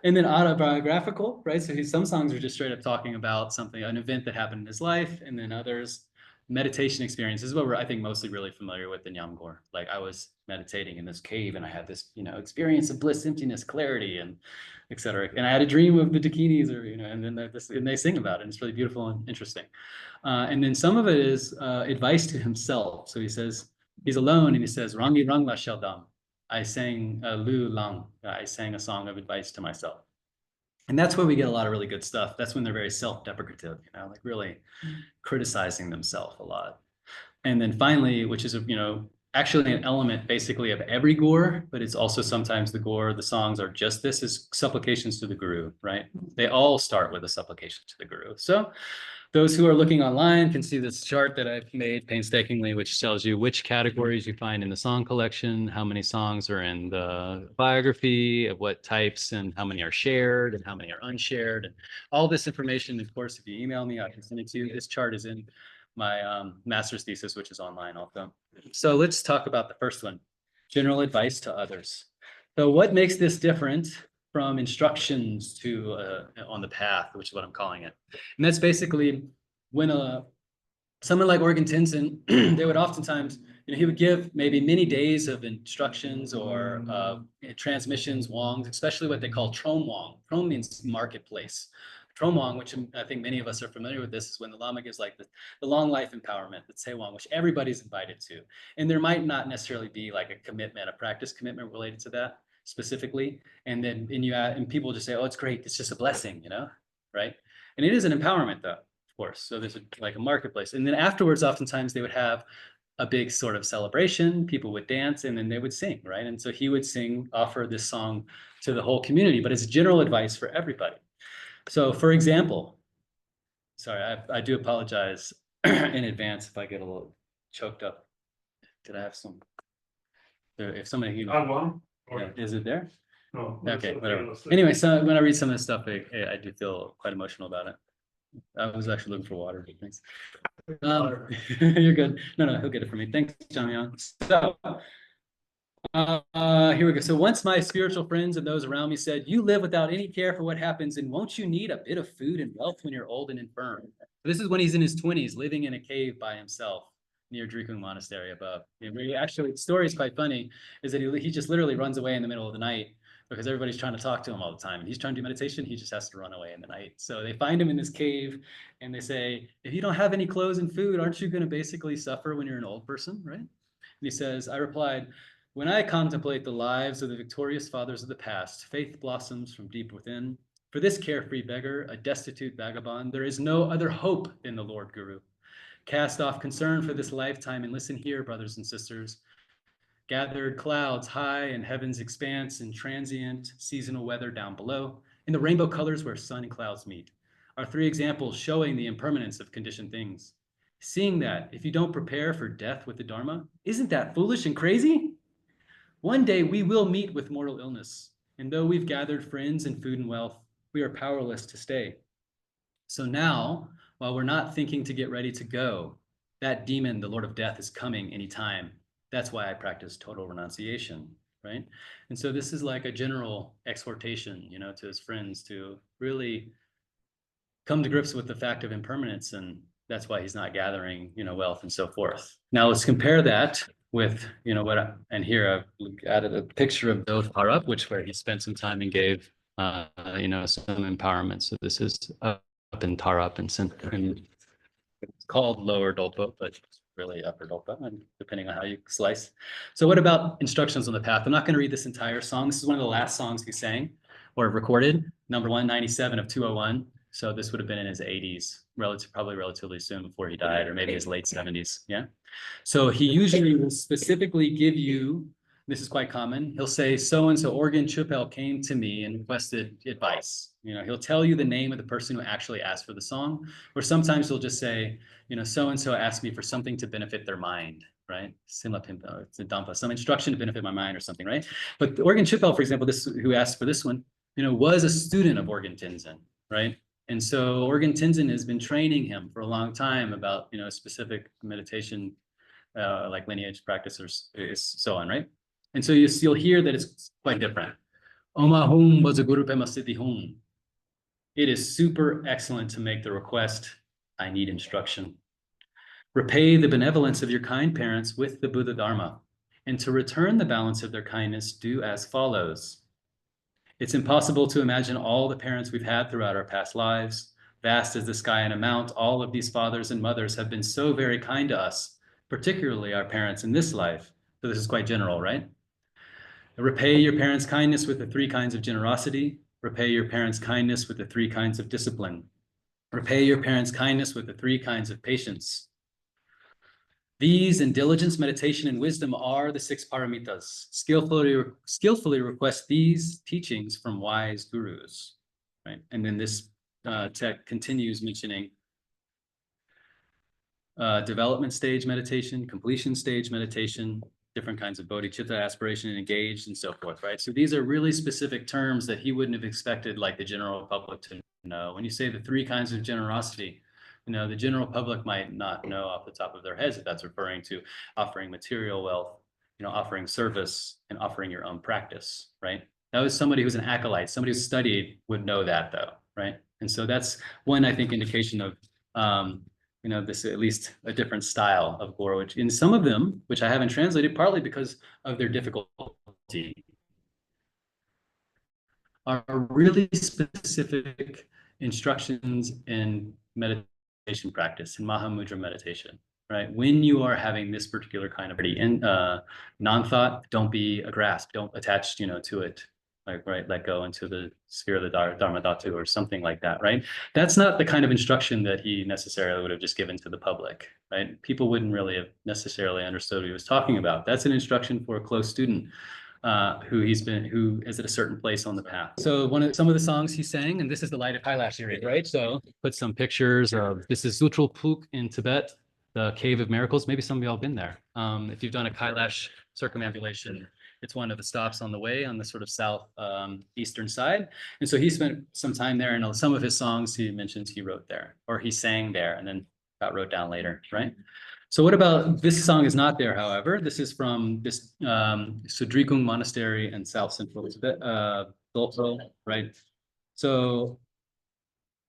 And then autobiographical, right? So some songs are just straight up talking about something, an event that happened in his life, and then others, meditation experience. This is what we're, I think, mostly really familiar with in Nyamgor. Like I was meditating in this cave and I had this, experience of bliss, emptiness, clarity, and et cetera. And I had a dream of the Dakinis, or, and then and they sing about it. And it's really beautiful and interesting. And then some of it is advice to himself. So he says, he's alone and he says, Rangi Rangla Sheldam. I sang Lu Lang. I sang a song of advice to myself. And that's where we get a lot of really good stuff. That's when they're very self-deprecative, like really criticizing themselves a lot. And then finally, which is, actually an element basically of every gore, but it's also sometimes the songs are just this, is supplications to the guru, right? They all start with a supplication to the guru. So those who are looking online can see this chart that I've made painstakingly, which tells you which categories you find in the song collection, how many songs are in the biography, of what types, and how many are shared, and how many are unshared. And all this information, of course, if you email me, I can send it to you. This chart is in my master's thesis, which is online also. So let's talk about the first one, general advice to others. So what makes this different from instructions to on the path, which is what I'm calling it. And that's basically when someone like Orgyan Tenzin, they would oftentimes, he would give maybe many days of instructions or transmissions, wongs, especially what they call trom wong. Trom means marketplace. Trom wong, which I think many of us are familiar with this, is when the Lama gives like the long life empowerment, the Tsewang, which everybody's invited to. And there might not necessarily be like a commitment, a practice commitment related to that specifically, and then and people just say, oh, it's great, it's just a blessing, right? And it is an empowerment though, of course. So there's like a marketplace, and then afterwards oftentimes they would have a big sort of celebration. People would dance and then they would sing, right? And so he would sing, offer this song to the whole community, but it's general advice for everybody. So for example, sorry, I do apologize in advance if I get a little choked up. Did I have some? If somebody, Add one. yeah, is it there? No. Okay, whatever. Anyway, so when I read some of this stuff, I do feel quite emotional about it. I was actually looking for water. Thanks. You're good. No, he'll get it for me. Thanks, Jamyang. So, here we go. So once my spiritual friends and those around me said, "You live without any care for what happens, and won't you need a bit of food and wealth when you're old and infirm?" This is when he's in his 20s, living in a cave by himself near Drikung Monastery above. Actually, the story is quite funny, is that he just literally runs away in the middle of the night because everybody's trying to talk to him all the time. And he's trying to do meditation, he just has to run away in the night. So they find him in this cave and they say, "If you don't have any clothes and food, aren't you going to basically suffer when you're an old person, right?" And he says, "I replied, when I contemplate the lives of the victorious fathers of the past, faith blossoms from deep within. For this carefree beggar, a destitute vagabond, there is no other hope in the Lord Guru. Cast off concern for this lifetime and listen here, brothers and sisters. Gathered clouds high in heaven's expanse and transient seasonal weather down below, in the rainbow colors where sun and clouds meet, are three examples showing the impermanence of conditioned things. Seeing that, if you don't prepare for death with the Dharma, isn't that foolish and crazy? One day we will meet with mortal illness, and though we've gathered friends and food and wealth, we are powerless to stay. So now, while we're not thinking to get ready to go, that demon, the Lord of Death, is coming anytime. That's why I practice total renunciation, right?" And so this is like a general exhortation, to his friends to really come to grips with the fact of impermanence, and that's why he's not gathering, wealth and so forth. Now let's compare that with, and here I've added a picture of Dolpa, where he spent some time and gave, some empowerment. So this is up in Tarup and it's called Lower Dolpo, but it's really Upper Dolpa, and depending on how you slice. So what about instructions on the path? I'm not going to read this entire song. This is one of the last songs he sang or recorded, number 197 of 201. So this would have been in his 80s, probably relatively soon before he died, or maybe his late 70s. Yeah. So he usually will specifically give you, this is quite common, he'll say, "So-and-so Orgyan Chupel came to me and requested advice." He'll tell you the name of the person who actually asked for the song, or sometimes he'll just say, "So-and-so asked me for something to benefit their mind," right? It's a Dampa, some instruction to benefit my mind or something, right? But Orgyan Chupel, for example, who asked for this one, was a student of Orgyan Tenzin, right? And so Orgyan Tenzin has been training him for a long time about, specific meditation, like lineage practices, so on, right? And so you'll hear that it's quite different. Oma hum was a guru pema siddhi hum. It is super excellent to make the request, "I need instruction." Repay the benevolence of your kind parents with the Buddha Dharma, and to return the balance of their kindness, do as follows. It's impossible to imagine all the parents we've had throughout our past lives. Vast as the sky in amount, all of these fathers and mothers have been so very kind to us, particularly our parents in this life. So this is quite general, right? Repay your parents' kindness with the three kinds of generosity. Repay your parents' kindness with the three kinds of discipline. Repay your parents' kindness with the three kinds of patience. These and diligence, meditation, and wisdom are the 6 paramitas. Skillfully request these teachings from wise gurus, right? And then this text continues mentioning development stage meditation, completion stage meditation, different kinds of bodhicitta, aspiration, and engaged, and so forth, right? So these are really specific terms that he wouldn't have expected like the general public to know. When you say the 3 kinds of generosity, the general public might not know off the top of their heads that that's referring to offering material wealth, offering service, and offering your own practice, right? That was somebody who's an acolyte, somebody who studied would know that though, right? And so that's one, I think, indication of, this at least a different style of Guru, which in some of them, which I haven't translated, partly because of their difficulty, are really specific instructions in meditation practice, in Mahamudra meditation, right? When you are having this particular kind of non-thought, don't be a grasp, don't attach, to it, like, right, let go into the sphere of the Dharma Dhatu or something like that, right? That's not the kind of instruction that he necessarily would have just given to the public, right? People wouldn't really have necessarily understood what he was talking about. That's an instruction for a close student who is at a certain place on the path. So some of the songs he sang, and this is the Light of Kailash series, right? So put some pictures of, this is Zutral Puk in Tibet, the Cave of Miracles. Maybe some of y'all been there. If you've done a Kailash circumambulation, it's one of the stops on the way on the sort of south eastern side. And so he spent some time there, and some of his songs he mentions he wrote there, or he sang there and then got wrote down later, right? So what about, this song is not there, however. This is from this Sudrikung Monastery in South Central Tibet, Dolpo, right? So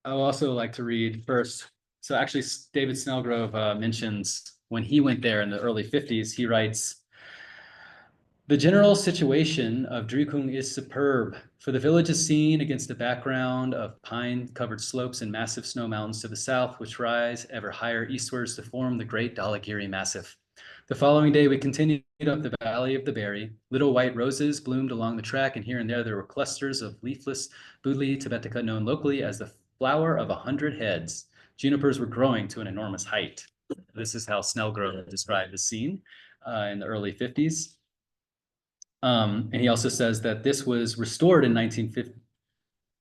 I would also like to read first. So actually, David Snellgrove mentions when he went there in the early 50s, he writes, "The general situation of Drikung is superb, for the village is seen against a background of pine-covered slopes and massive snow mountains to the south, which rise ever higher eastwards to form the great Dhalagiri Massif. The following day, we continued up the valley of the Berry. Little white roses bloomed along the track, and here and there were clusters of leafless Budli tibetica, known locally as the flower of 100 heads. Junipers were growing to an enormous height." This is how Snellgrove described the scene in the early 50s. And he also says that this was restored in 1950.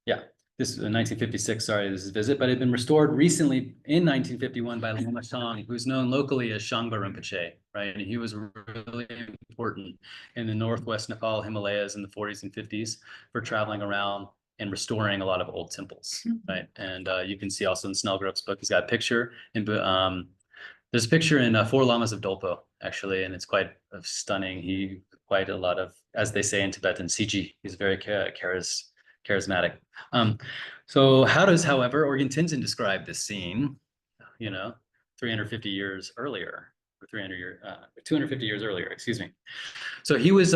Yeah, this is 1956. Sorry, this is a visit, but it had been restored recently in 1951 by Lama Shang, who's known locally as Shangpa Rinpoche, right? And he was really important in the northwest Nepal Himalayas in the 40s and 50s for traveling around and restoring a lot of old temples, right? And you can see also in Snellgrove's book, he's got a picture, and there's a picture in Four Lamas of Dolpo, actually, and it's quite stunning. Quite a lot of, as they say in Tibetan, Siji. He's very charismatic. So how does, however, Orgyan Tenzin describe this scene, 350 years earlier, or 250 years earlier, excuse me. So he was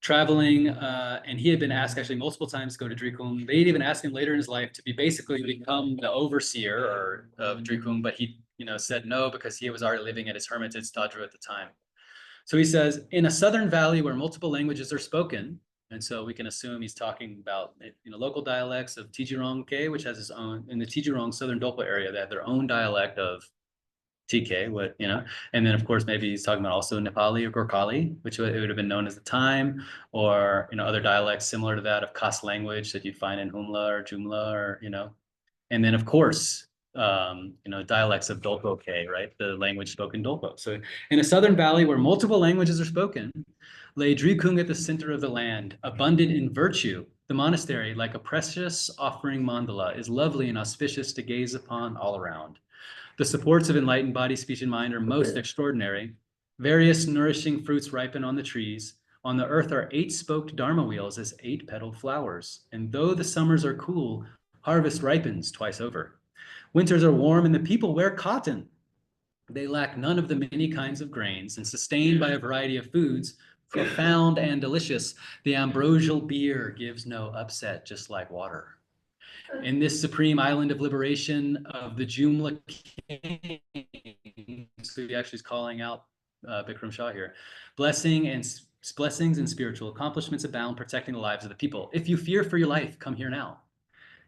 traveling, and he had been asked actually multiple times to go to Drikung. They'd even asked him later in his life to basically become the overseer of Drikung, but he said no, because he was already living at his hermitage Tadru at the time. So he says, in a southern valley where multiple languages are spoken, and so we can assume he's talking about local dialects of Tijirong, which has its own, in the Tijirong southern Dolpa area, they have their own dialect of TK, and then of course maybe he's talking about also Nepali or Gorkhali, which it would have been known as the time, or other dialects similar to that of Khas language that you find in Humla or Jumla, or and then of course dialects of Dolpo, right? The language spoken Dolpo. So in a southern valley where multiple languages are spoken, lay Drikung at the center of the land, abundant in virtue. The monastery, like a precious offering mandala, is lovely and auspicious to gaze upon all around. The supports of enlightened body, speech, and mind are most extraordinary. Various nourishing fruits ripen on the trees. On the earth are 8-spoked dharma wheels as 8-petaled flowers. And though the summers are cool, harvest ripens twice over. Winters are warm and the people wear cotton. They lack none of the many kinds of grains, and sustained by a variety of foods, profound and delicious, the ambrosial beer gives no upset, just like water. In this supreme island of liberation of the Jumla King, so he actually is calling out Bikram Shah here, blessings and spiritual accomplishments abound, protecting the lives of the people. If you fear for your life, come here now.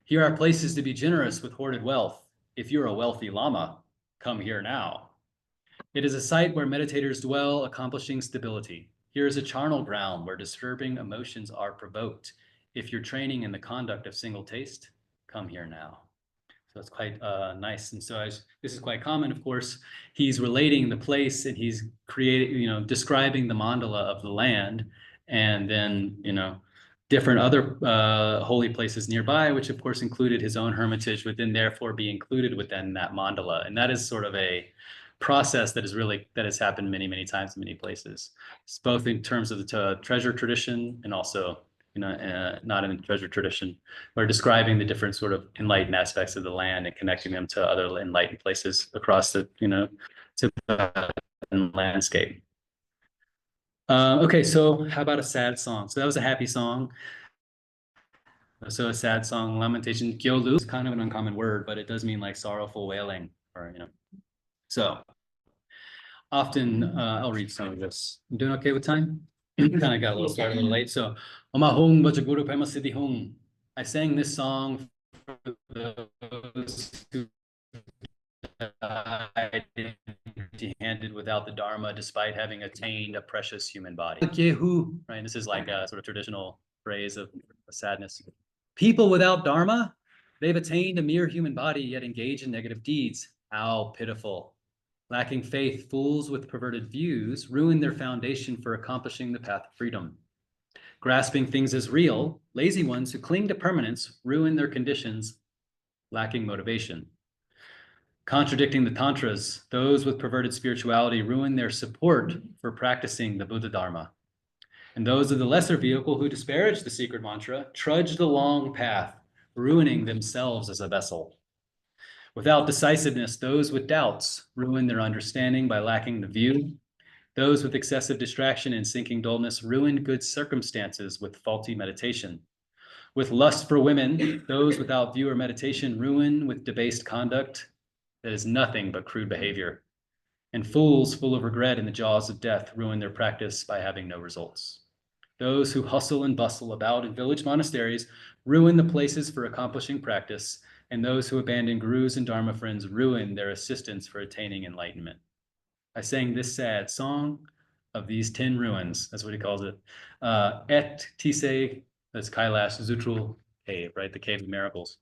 Here are places to be generous with hoarded wealth. If you're a wealthy lama, come here now. It is a site where meditators dwell, accomplishing stability. Here is a charnel ground where disturbing emotions are provoked. If you're training in the conduct of single taste, come here now. So it's quite nice. And so this is quite common, of course. He's relating the place, and he's describing the mandala of the land, and then, different other holy places nearby, which of course included his own hermitage, would then therefore be included within that mandala. And that is sort of a process that has happened many, many times in many places. It's both in terms of the treasure tradition, and also, not in the treasure tradition, or describing the different sort of enlightened aspects of the land and connecting them to other enlightened places across the, Tibetan landscape. Okay, so how about a sad song? So that was a happy song. So a sad song, lamentation, gyolu, is kind of an uncommon word, but it does mean like sorrowful wailing, or So often, I'll read some of this. You doing okay with time? kind of got a little started a little late. So, Oma Hung Bajaguru Pema Siddhi Hung. I sang this song for those who died empty-handed without the Dharma, despite having attained a precious human body. Right? This is like a sort of traditional phrase of sadness. People without Dharma, they've attained a mere human body, yet engage in negative deeds. How pitiful. Lacking faith, fools with perverted views ruin their foundation for accomplishing the path of freedom. Grasping things as real, lazy ones who cling to permanence ruin their conditions, lacking motivation. Contradicting the tantras, those with perverted spirituality ruin their support for practicing the Buddha Dharma. And those of the lesser vehicle who disparage the secret mantra trudge the long path, ruining themselves as a vessel. Without decisiveness, those with doubts ruin their understanding by lacking the view. Those with excessive distraction and sinking dullness ruin good circumstances with faulty meditation. With lust for women, those without view or meditation ruin with debased conduct that is nothing but crude behavior. And fools full of regret in the jaws of death ruin their practice by having no results. Those who hustle and bustle about in village monasteries ruin the places for accomplishing practice, and those who abandon gurus and dharma friends ruin their assistance for attaining enlightenment. I sang this sad song of these 10 ruins, that's what he calls it. Et Tise, that's Kailash, Zutrul cave, right? The cave of miracles.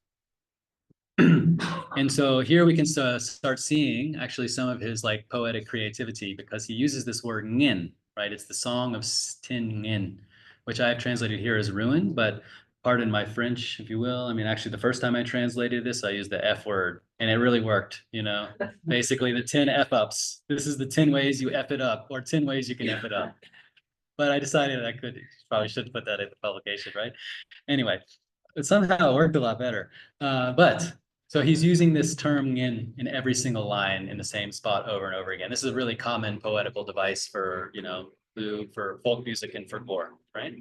And so here we can start seeing actually some of his like poetic creativity, because he uses this word ngin, right? It's the song of 10 ngin, which I have translated here as ruin, but pardon my French, if you will. I mean, actually, the first time I translated this, I used the F word, and it really worked, you know? Basically, the 10 F-ups. This is the 10 ways you F it up, or 10 ways you can F it up. But I decided I probably should put that in the publication, right? Anyway, it somehow worked a lot better. So he's using this term in every single line in the same spot over and over again. This is a really common poetical device for, you know, for folk music and for gore, right?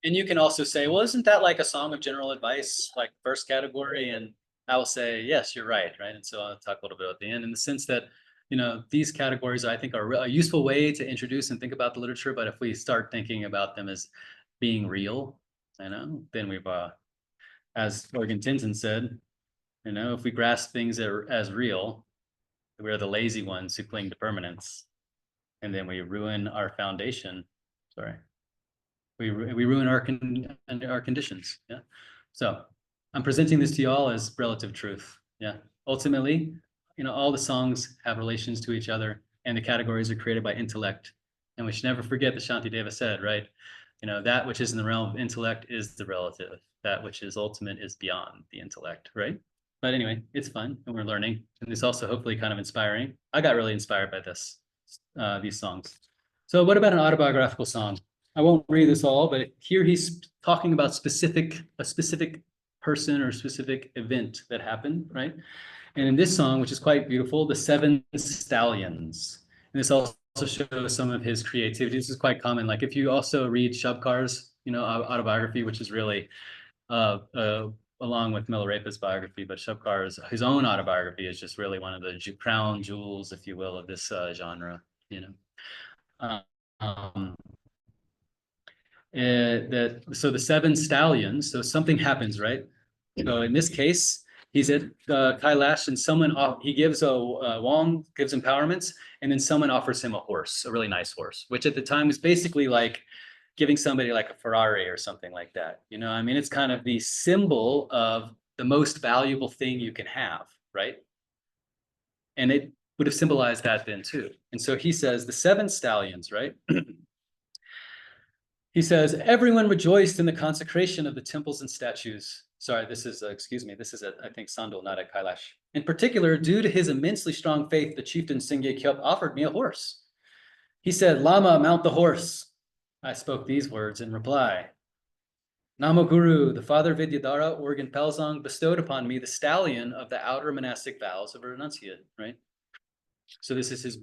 And you can also say, well, isn't that like a song of general advice, like first category? And I will say, yes, you're right, right? And so I'll talk a little bit at the end in the sense that, you know, these categories I think are a useful way to introduce and think about the literature. But if we start thinking about them as being real, you know, then we've, as Orgyan Tenzin said, you know, if we grasp things as real, we're the lazy ones who cling to permanence, and then we ruin our foundation. Sorry. We ruin our conditions. Yeah. So I'm presenting this to y'all as relative truth. Yeah. Ultimately, you know, all the songs have relations to each other, and the categories are created by intellect. And we should never forget that Shantideva said, right? You know, that which is in the realm of intellect is the relative. That which is ultimate is beyond the intellect, right? But anyway, it's fun and we're learning. And it's also hopefully kind of inspiring. I got really inspired by these songs. So what about an autobiographical song? I won't read this all, but here he's talking about a specific person or specific event that happened, right? And in this song, which is quite beautiful, the Seven Stallions. And this also shows some of his creativity. This is quite common. Like if you also read Shabkar's, you know, autobiography, which is really along with Milarepa's biography, but Shabkar's his own autobiography is just really one of the crown jewels, if you will, of this genre, you know. So the Seven Stallions, so something happens, right? So in this case, he's at Kailash, and he gives Wong gives empowerments, and then someone offers him a horse, a really nice horse, which at the time was basically like giving somebody like a Ferrari or something like that. You know, I mean, it's kind of the symbol of the most valuable thing you can have, right? And it would have symbolized that then too. And so he says the Seven Stallions, right? He says, everyone rejoiced in the consecration of the temples and statues. Sorry, this is, excuse me, this is at, I think, Sandal, not at Kailash. In particular, due to his immensely strong faith, the chieftain Singye Kyop offered me a horse. He said, Lama, mount the horse. I spoke these words in reply. Namo Guru, the father Vidyadhara Orgyan Tenzin bestowed upon me the stallion of the outer monastic vows of a renunciate, right? So this is his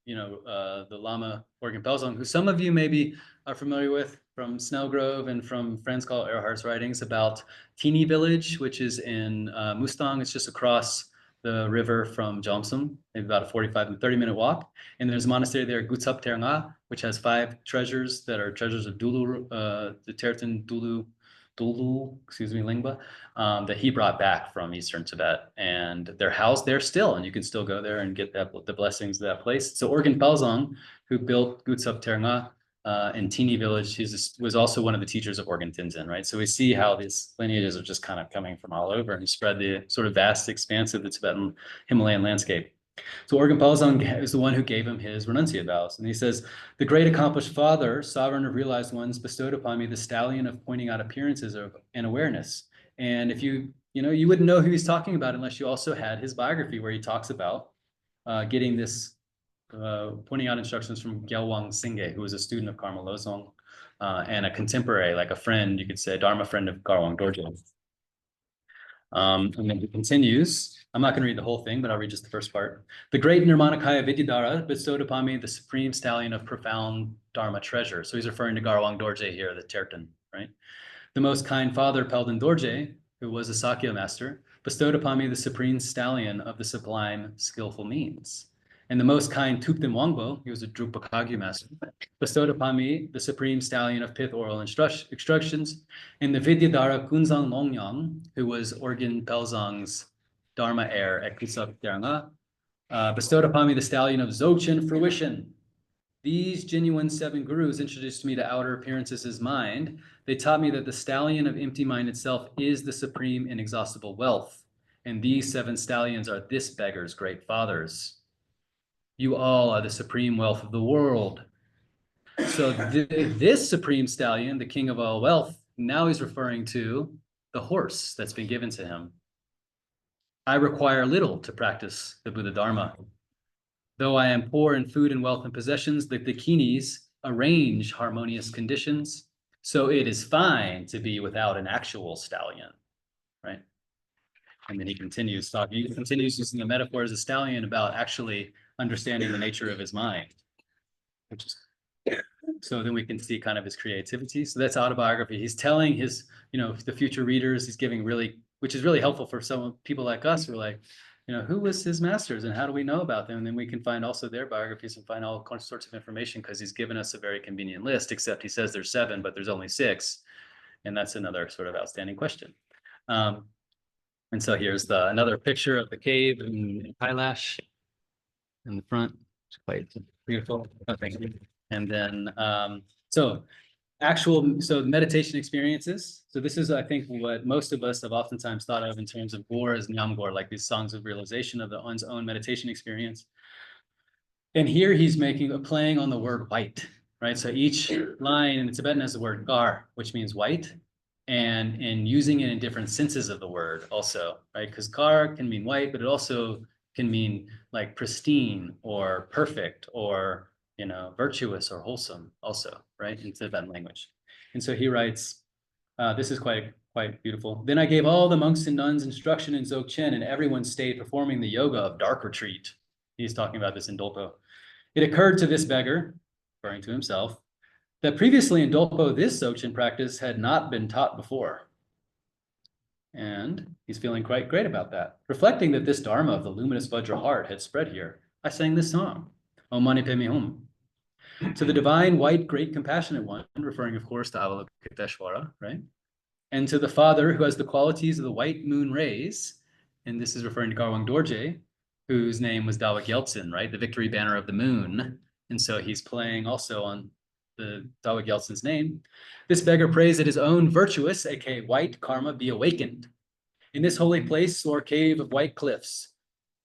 you know, the Lama Orgyan Tenzin, who some of you maybe are familiar with from Snellgrove and from Friends Call Earhart's writings about Tini village, which is in Mustang. It's just across the river from Jomsom, maybe about a 45 and 30-minute walk. And there's a monastery there, Gutsap Teranga, which has 5 treasures that are treasures of Dulu, the Tibetan Dulu, excuse me, Lingba, that he brought back from Eastern Tibet. And they're housed there still, and you can still go there and get the blessings of that place. So Orgyan Tenzin, who built Gutsap Teranga, in Tini village, was also one of the teachers of Orgyan Tenzin, right? So we see how these lineages are just kind of coming from all over and spread the sort of vast expanse of the Tibetan Himalayan landscape. So Orgyan Tenzin is the one who gave him his renunciate vows. And he says, the great accomplished father, sovereign of realized ones, bestowed upon me the stallion of pointing out appearances and awareness. And if you wouldn't know who he's talking about unless you also had his biography where he talks about getting this pointing out instructions from Gyalwang Singye, who was a student of Karma Losong and a contemporary, like a friend, you could say, Dharma friend of Garwang Dorje. And then he continues. I'm not going to read the whole thing, but I'll read just the first part. The great Nirmanakaya Vidyadhara bestowed upon me the supreme stallion of profound Dharma treasure. So he's referring to Garwang Dorje here, the Tibetan, right? The most kind father, Pelden Dorje, who was a Sakya master, bestowed upon me the supreme stallion of the sublime skillful means. And the most kind Thupten Wangbo, he was a Drukpa Kagyu master, bestowed upon me the supreme stallion of pith oral instructions. And the Vidyadhara Kunzang Longyang, who was Orgyan Tenzing's Dharma heir at Kusak Teranga, bestowed upon me the stallion of Dzogchen fruition. These genuine 7 gurus introduced me to outer appearances as mind. They taught me that the stallion of empty mind itself is the supreme inexhaustible wealth. And these 7 stallions are this beggar's great fathers. You all are the supreme wealth of the world. So this supreme stallion, the king of all wealth, now he's referring to the horse that's been given to him. I require little to practice the Buddha Dharma. Though I am poor in food and wealth and possessions, the Dakinis arrange harmonious conditions. So it is fine to be without an actual stallion, right? And then he continues talking. He continues using the metaphor as a stallion about actually understanding the nature of his mind. So then we can see kind of his creativity. So that's autobiography. He's telling his, the future readers, he's giving which is really helpful for some people like us who are like, who was his masters and how do we know about them? And then we can find also their biographies and find all sorts of information because he's given us a very convenient list, except he says there's 7, but there's only 6. And that's another sort of outstanding question. And so here's another picture of the cave in Kailash in the front. It's quite beautiful. Oh, thank you. And then, so meditation experiences. So this is, I think, what most of us have oftentimes thought of in terms of gor as nyamgor, like these songs of realization of one's own meditation experience. And here he's playing on the word white, right? So each line in the Tibetan has the word gar, which means white, and using it in different senses of the word also, right? Because gar can mean white, but it also can mean like pristine or perfect or virtuous or wholesome also, right, in Tibetan language. And so he writes, this is quite beautiful. Then I gave all the monks and nuns instruction in Dzogchen, and everyone stayed performing the yoga of dark retreat. He's talking about this in Dolpo. It occurred to this beggar, referring to himself, that previously in Dolpo, this Dzogchen practice had not been taught before. And he's feeling quite great about that. Reflecting that this Dharma of the luminous Vajra heart had spread here, I sang this song, Om Mani Padme Hum. To the divine, white, great, compassionate one, referring, of course, to Avalokiteshvara, right? And to the Father who has the qualities of the white moon rays, and this is referring to Garwang Dorje, whose name was Dawa Gyaltsen, right? The victory banner of the moon. And so he's playing also on the Dawa Gyaltsen's name. This beggar prays that his own virtuous, aka white karma, be awakened. In this holy place or cave of white cliffs,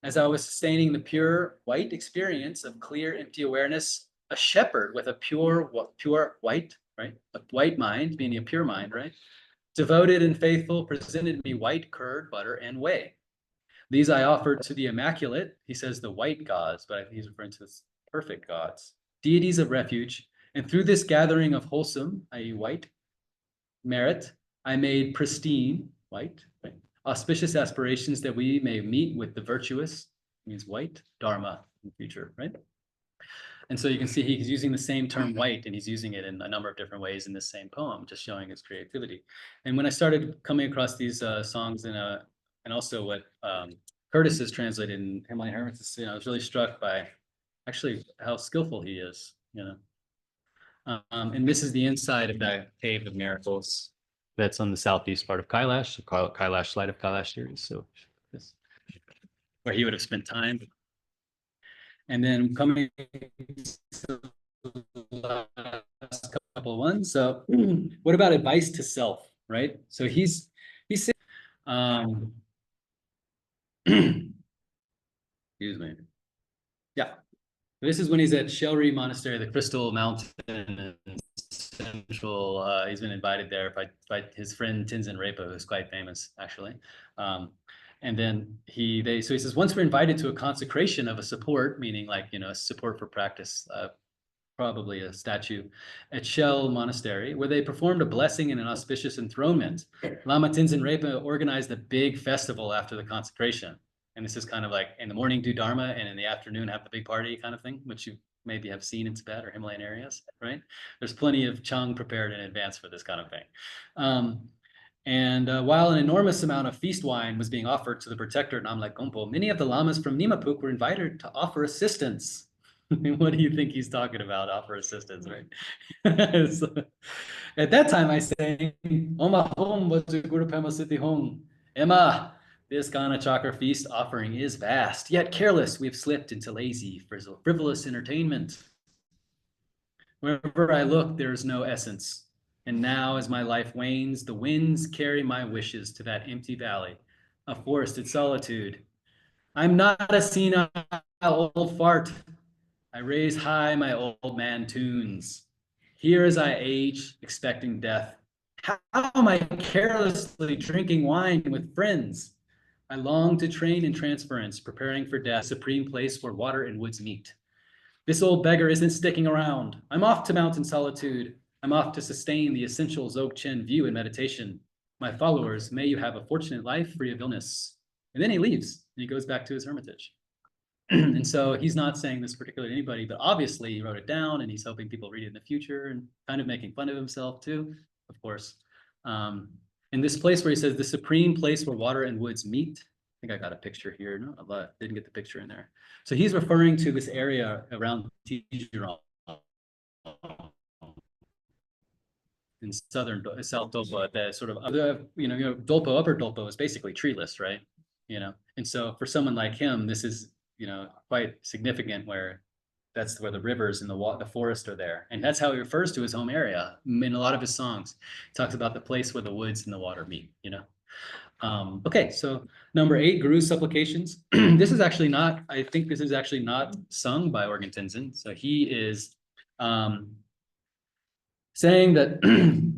as I was sustaining the pure white experience of clear, empty awareness, a shepherd with a pure white, right? A white mind, meaning a pure mind, right? Devoted and faithful, presented me white curd, butter, and whey. These I offered to the immaculate, he says the white gods, but I think he's referring to the perfect gods, deities of refuge. And through this gathering of wholesome, i.e. white, merit, I made pristine, white, right? Auspicious aspirations that we may meet with the virtuous, means white, dharma in the future, right? And so you can see he's using the same term white, and he's using it in a number of different ways in this same poem, just showing his creativity. And when I started coming across these songs and also what Curtis is translated in Himalayan Hermits. You know, I was really struck by actually how skillful he is, you know. And this is the inside of that Cave of Miracles that's on the southeast part of Kailash, the Kailash Light of Kailash series. So this, where he would have spent time. And then coming to the last couple of ones. So what about advice to self, right? So he's saying, excuse me. Yeah. This is when he's at Shelri Monastery, the Crystal Mountain in Central. He's been invited there by his friend Tenzin Repo, who's quite famous, actually. And then so he says, once we're invited to a consecration of a support, meaning like, you know, support for practice, probably a statue at Shell Monastery, where they performed a blessing and an auspicious enthronement. Lama Tenzin Repa organized a big festival after the consecration. And this is kind of like in the morning do Dharma and in the afternoon have the big party kind of thing, which you maybe have seen in Tibet or Himalayan areas, right? There's plenty of Chang prepared in advance for this kind of thing. While an enormous amount of feast wine was being offered to the protector Namlek Gompo, many of the lamas from Nimapuk were invited to offer assistance. What do you think he's talking about? Offer assistance, right? So, at that time, I say, Oma home was the Guru Pema City home. Emma, this Gana Chakra feast offering is vast, yet careless. We've slipped into lazy, frivolous entertainment. Wherever I look, there is no essence. And now, as my life wanes, the winds carry my wishes to that empty valley, a forested solitude. I'm not a senile old fart. I raise high my old man tunes. Here as I age, expecting death, how am I carelessly drinking wine with friends? I long to train in transference, preparing for death, supreme place where water and woods meet. This old beggar isn't sticking around. I'm off to mountain solitude. I'm off to sustain the essential Dzogchen view in meditation. My followers, may you have a fortunate life free of illness. And then he leaves and he goes back to his hermitage. And so he's not saying this particularly to anybody, but obviously he wrote it down and he's hoping people read it in the future and kind of making fun of himself too, of course. In this place where he says the supreme place where water and woods meet, I think I got a picture here. No, I didn't get the picture in there. So he's referring to this area around Tijuana in South Dolpa, the sort of other, Dolpo, upper Dolpo is basically treeless, right? And so for someone like him, this is, quite significant where that's where the rivers and the forest are there. And that's how he refers to his home area in a lot of his songs. He talks about the place where the woods and the water meet, Okay, so number 8, Guru supplications. This is actually not, I think this is actually not sung by Orgyan Tenzin. So he is saying that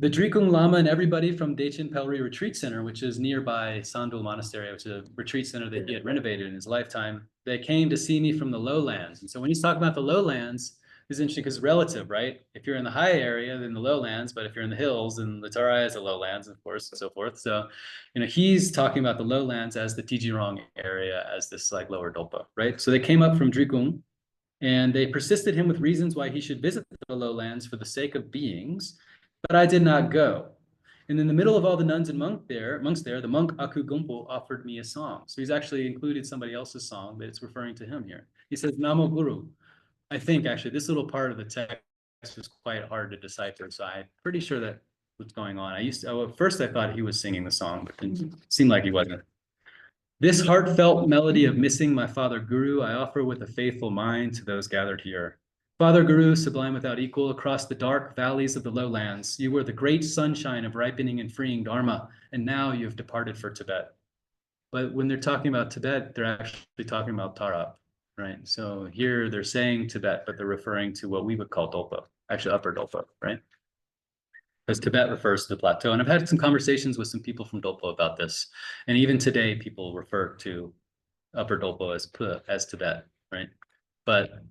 the Drikung Lama and everybody from Dechen Pelri Retreat Center, which is nearby Sandul Monastery, which is a retreat center that he had renovated in his lifetime, they came to see me from the lowlands. And so when he's talking about the lowlands, it's interesting because it's relative, right? If you're in the high area, then the lowlands, but if you're in the hills, then the Tarai is the lowlands, of course, and so forth. So, he's talking about the lowlands as the Tijirong area, as this like lower Dolpa, right? So they came up from Drikung, and they persisted him with reasons why he should visit the lowlands for the sake of beings, but I did not go. And in the middle of all the nuns and monks there, the monk Aku Gompo offered me a song. So he's actually included somebody else's song, but it's referring to him here. He says, Namo Guru. I think actually this little part of the text was quite hard to decipher, so I'm pretty sure that what's going on. At first I thought he was singing the song, but it seemed like he wasn't. This heartfelt melody of missing my Father Guru, I offer with a faithful mind to those gathered here. Father Guru, sublime without equal, across the dark valleys of the lowlands, you were the great sunshine of ripening and freeing Dharma, and now you have departed for Tibet. But when they're talking about Tibet, they're actually talking about Tarap, right? So here they're saying Tibet, but they're referring to what we would call Dolpo, actually upper Dolpo, right? Because Tibet refers to the plateau. And I've had some conversations with some people from Dolpo about this. And even today, people refer to upper Dolpo as Tibet, right? But,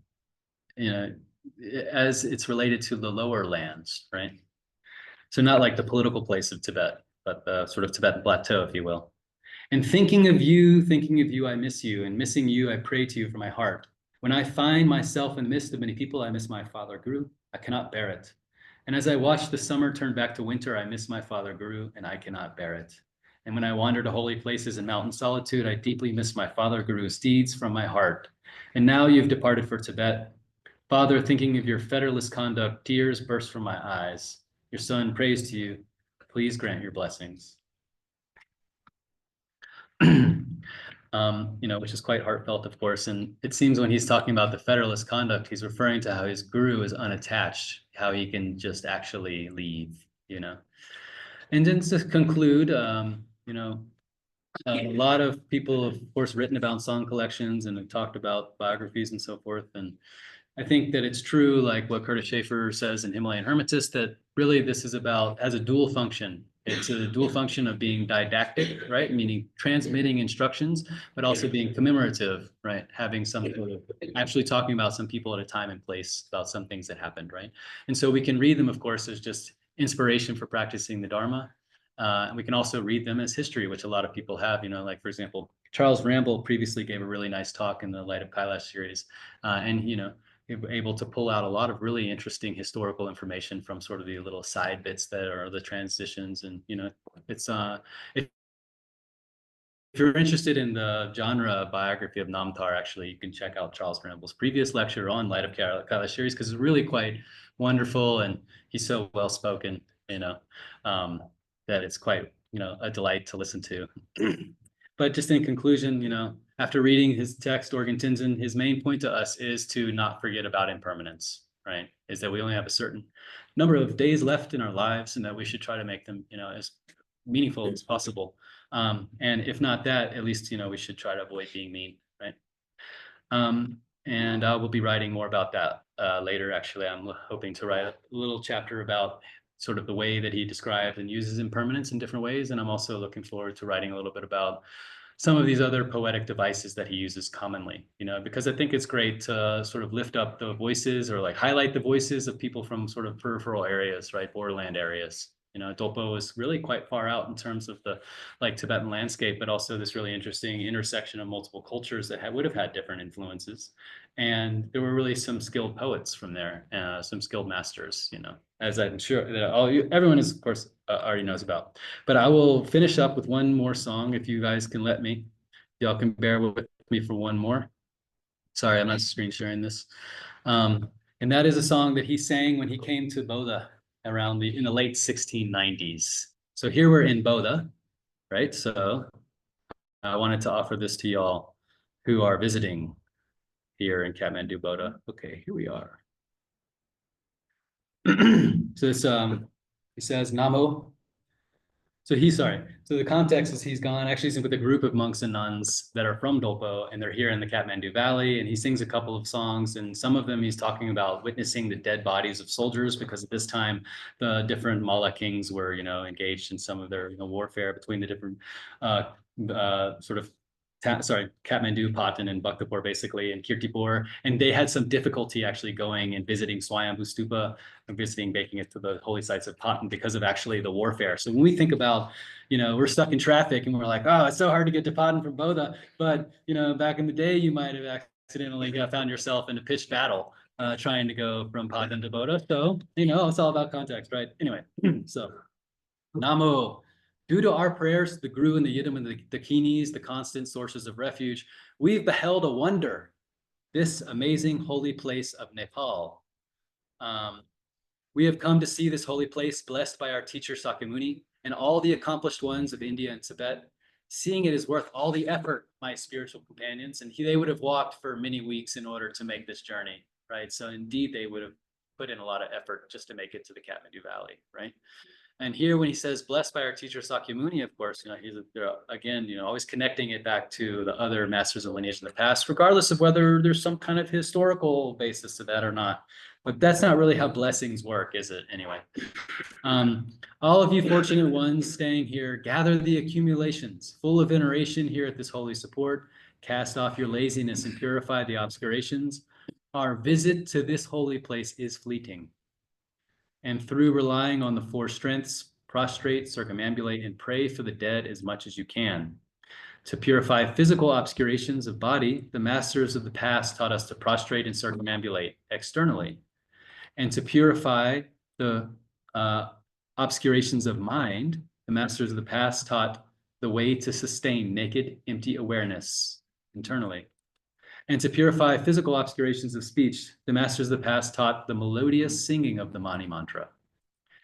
as it's related to the lower lands, right? So not like the political place of Tibet, but the sort of Tibetan plateau, if you will. And thinking of you, I miss you. And missing you, I pray to you from my heart. When I find myself in the midst of many people, I miss my Father Guru. I cannot bear it. And as I watch the summer turn back to winter, I miss my Father Guru, and I cannot bear it. And when I wander to holy places in mountain solitude, I deeply miss my father Guru's deeds from my heart. And now you've departed for Tibet. Father, thinking of your fetterless conduct, tears burst from my eyes. Your son prays to you. Please grant your blessings. Which is quite heartfelt, of course. And it seems when he's talking about the fetterless conduct, he's referring to how his guru is unattached, how he can just actually leave, And then to conclude, a lot of people have, of course, written about song collections and have talked about biographies and so forth. And I think that it's true, like what Curtis Schaefer says in Himalayan Hermetist, that really this is has a dual function. It's a dual function of being didactic, right? Meaning transmitting instructions, but also being commemorative, right? Having some sort of actually talking about some people at a time and place about some things that happened, right? And so we can read them, of course, as just inspiration for practicing the Dharma. And we can also read them as history, which a lot of people have, like, for example, Charles Ramble previously gave a really nice talk in the Light of Kailash series. Able to pull out a lot of really interesting historical information from sort of the little side bits that are the transitions. And, it's if you're interested in the genre biography of Namtar, actually, you can check out Charles Ramble's previous lecture on Light of Kailash series, because it's really quite wonderful. And he's so well-spoken, that it's quite, a delight to listen to. But just in conclusion, after reading his text, Orgyan Tenzin, his main point to us is to not forget about impermanence, right? Is that we only have a certain number of days left in our lives, and that we should try to make them, as meaningful as possible. And if not that, at least, we should try to avoid being mean, right? And I will be writing more about that later. Actually, I'm hoping to write a little chapter about sort of the way that he describes and uses impermanence in different ways. And I'm also looking forward to writing a little bit about some of these other poetic devices that he uses commonly, because I think it's great to sort of lift up the voices, or like highlight the voices of people from sort of peripheral areas, right? Borderland areas. Dolpo is really quite far out in terms of the Tibetan landscape, but also this really interesting intersection of multiple cultures that would have had different influences. And there were really some skilled poets from there, some skilled masters, as I'm sure that everyone is, of course, already knows about. But I will finish up with one more song, if you guys can let me. Y'all can bear with me for one more. Sorry, I'm not screen sharing this. And that is a song that he sang when he came to Bodha in the late 1690s. So here we're in Bodha, right? So I wanted to offer this to y'all who are visiting here in Kathmandu, Bodha. Okay, here we are. So this, he says, Namo. So the context is he's gone, actually he's with a group of monks and nuns that are from Dolpo, and they're here in the Kathmandu Valley, and he sings a couple of songs, and some of them he's talking about witnessing the dead bodies of soldiers, because at this time the different Malla kings were, engaged in some of their warfare between the different Kathmandu, Patan, and Bhaktapur, basically, and Kirtipur. And they had some difficulty actually going and visiting Swayambhu Stupa and making it to the holy sites of Patan because of actually the warfare. So when we think about, we're stuck in traffic and we're like, oh, it's so hard to get to Patan from Bodha. But, back in the day, you might have accidentally found yourself in a pitched battle trying to go from Patan to Bodha. So, it's all about context, right? Anyway, so Namo. Due to our prayers, the Guru and the Yidam and the Dakinis, the constant sources of refuge, we've beheld a wonder, this amazing holy place of Nepal. We have come to see this holy place blessed by our teacher Sakyamuni and all the accomplished ones of India and Tibet. Seeing it is worth all the effort, my spiritual companions, and they would have walked for many weeks in order to make this journey, right? So indeed, they would have put in a lot of effort just to make it to the Kathmandu Valley, right? And here, when he says blessed by our teacher Sakyamuni, of course, he's again, always connecting it back to the other masters of lineage in the past, regardless of whether there's some kind of historical basis to that or not. But that's not really how blessings work, is it? Anyway, all of you fortunate ones staying here, gather the accumulations, full of veneration here at this holy support. Cast off your laziness and purify the obscurations. Our visit to this holy place is fleeting. And through relying on the four strengths, prostrate, circumambulate, and pray for the dead as much as you can. To purify physical obscurations of body, the masters of the past taught us to prostrate and circumambulate externally. And to purify the obscurations of mind, the masters of the past taught the way to sustain naked, empty awareness internally, and to purify physical obscurations of speech. The masters of the past taught the melodious singing of the Mani mantra.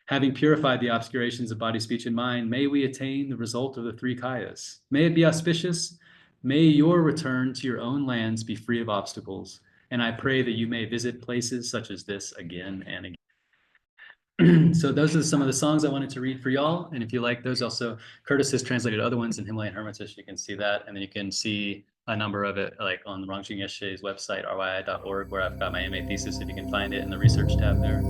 Having purified the obscurations of body, speech, and mind, may we attain the result of the three kayas. May it be auspicious. May your return to your own lands be free of obstacles. And I pray that you may visit places such as this again and again. So those are some of the songs I wanted to read for y'all. And if you like those, also Curtis has translated other ones in Himalayan Hermitage. You can see that. And then you can see a number of it like on Rangchen Yeshe's website, ryi.org, where I've got my MA thesis, if you can find it in the research tab there.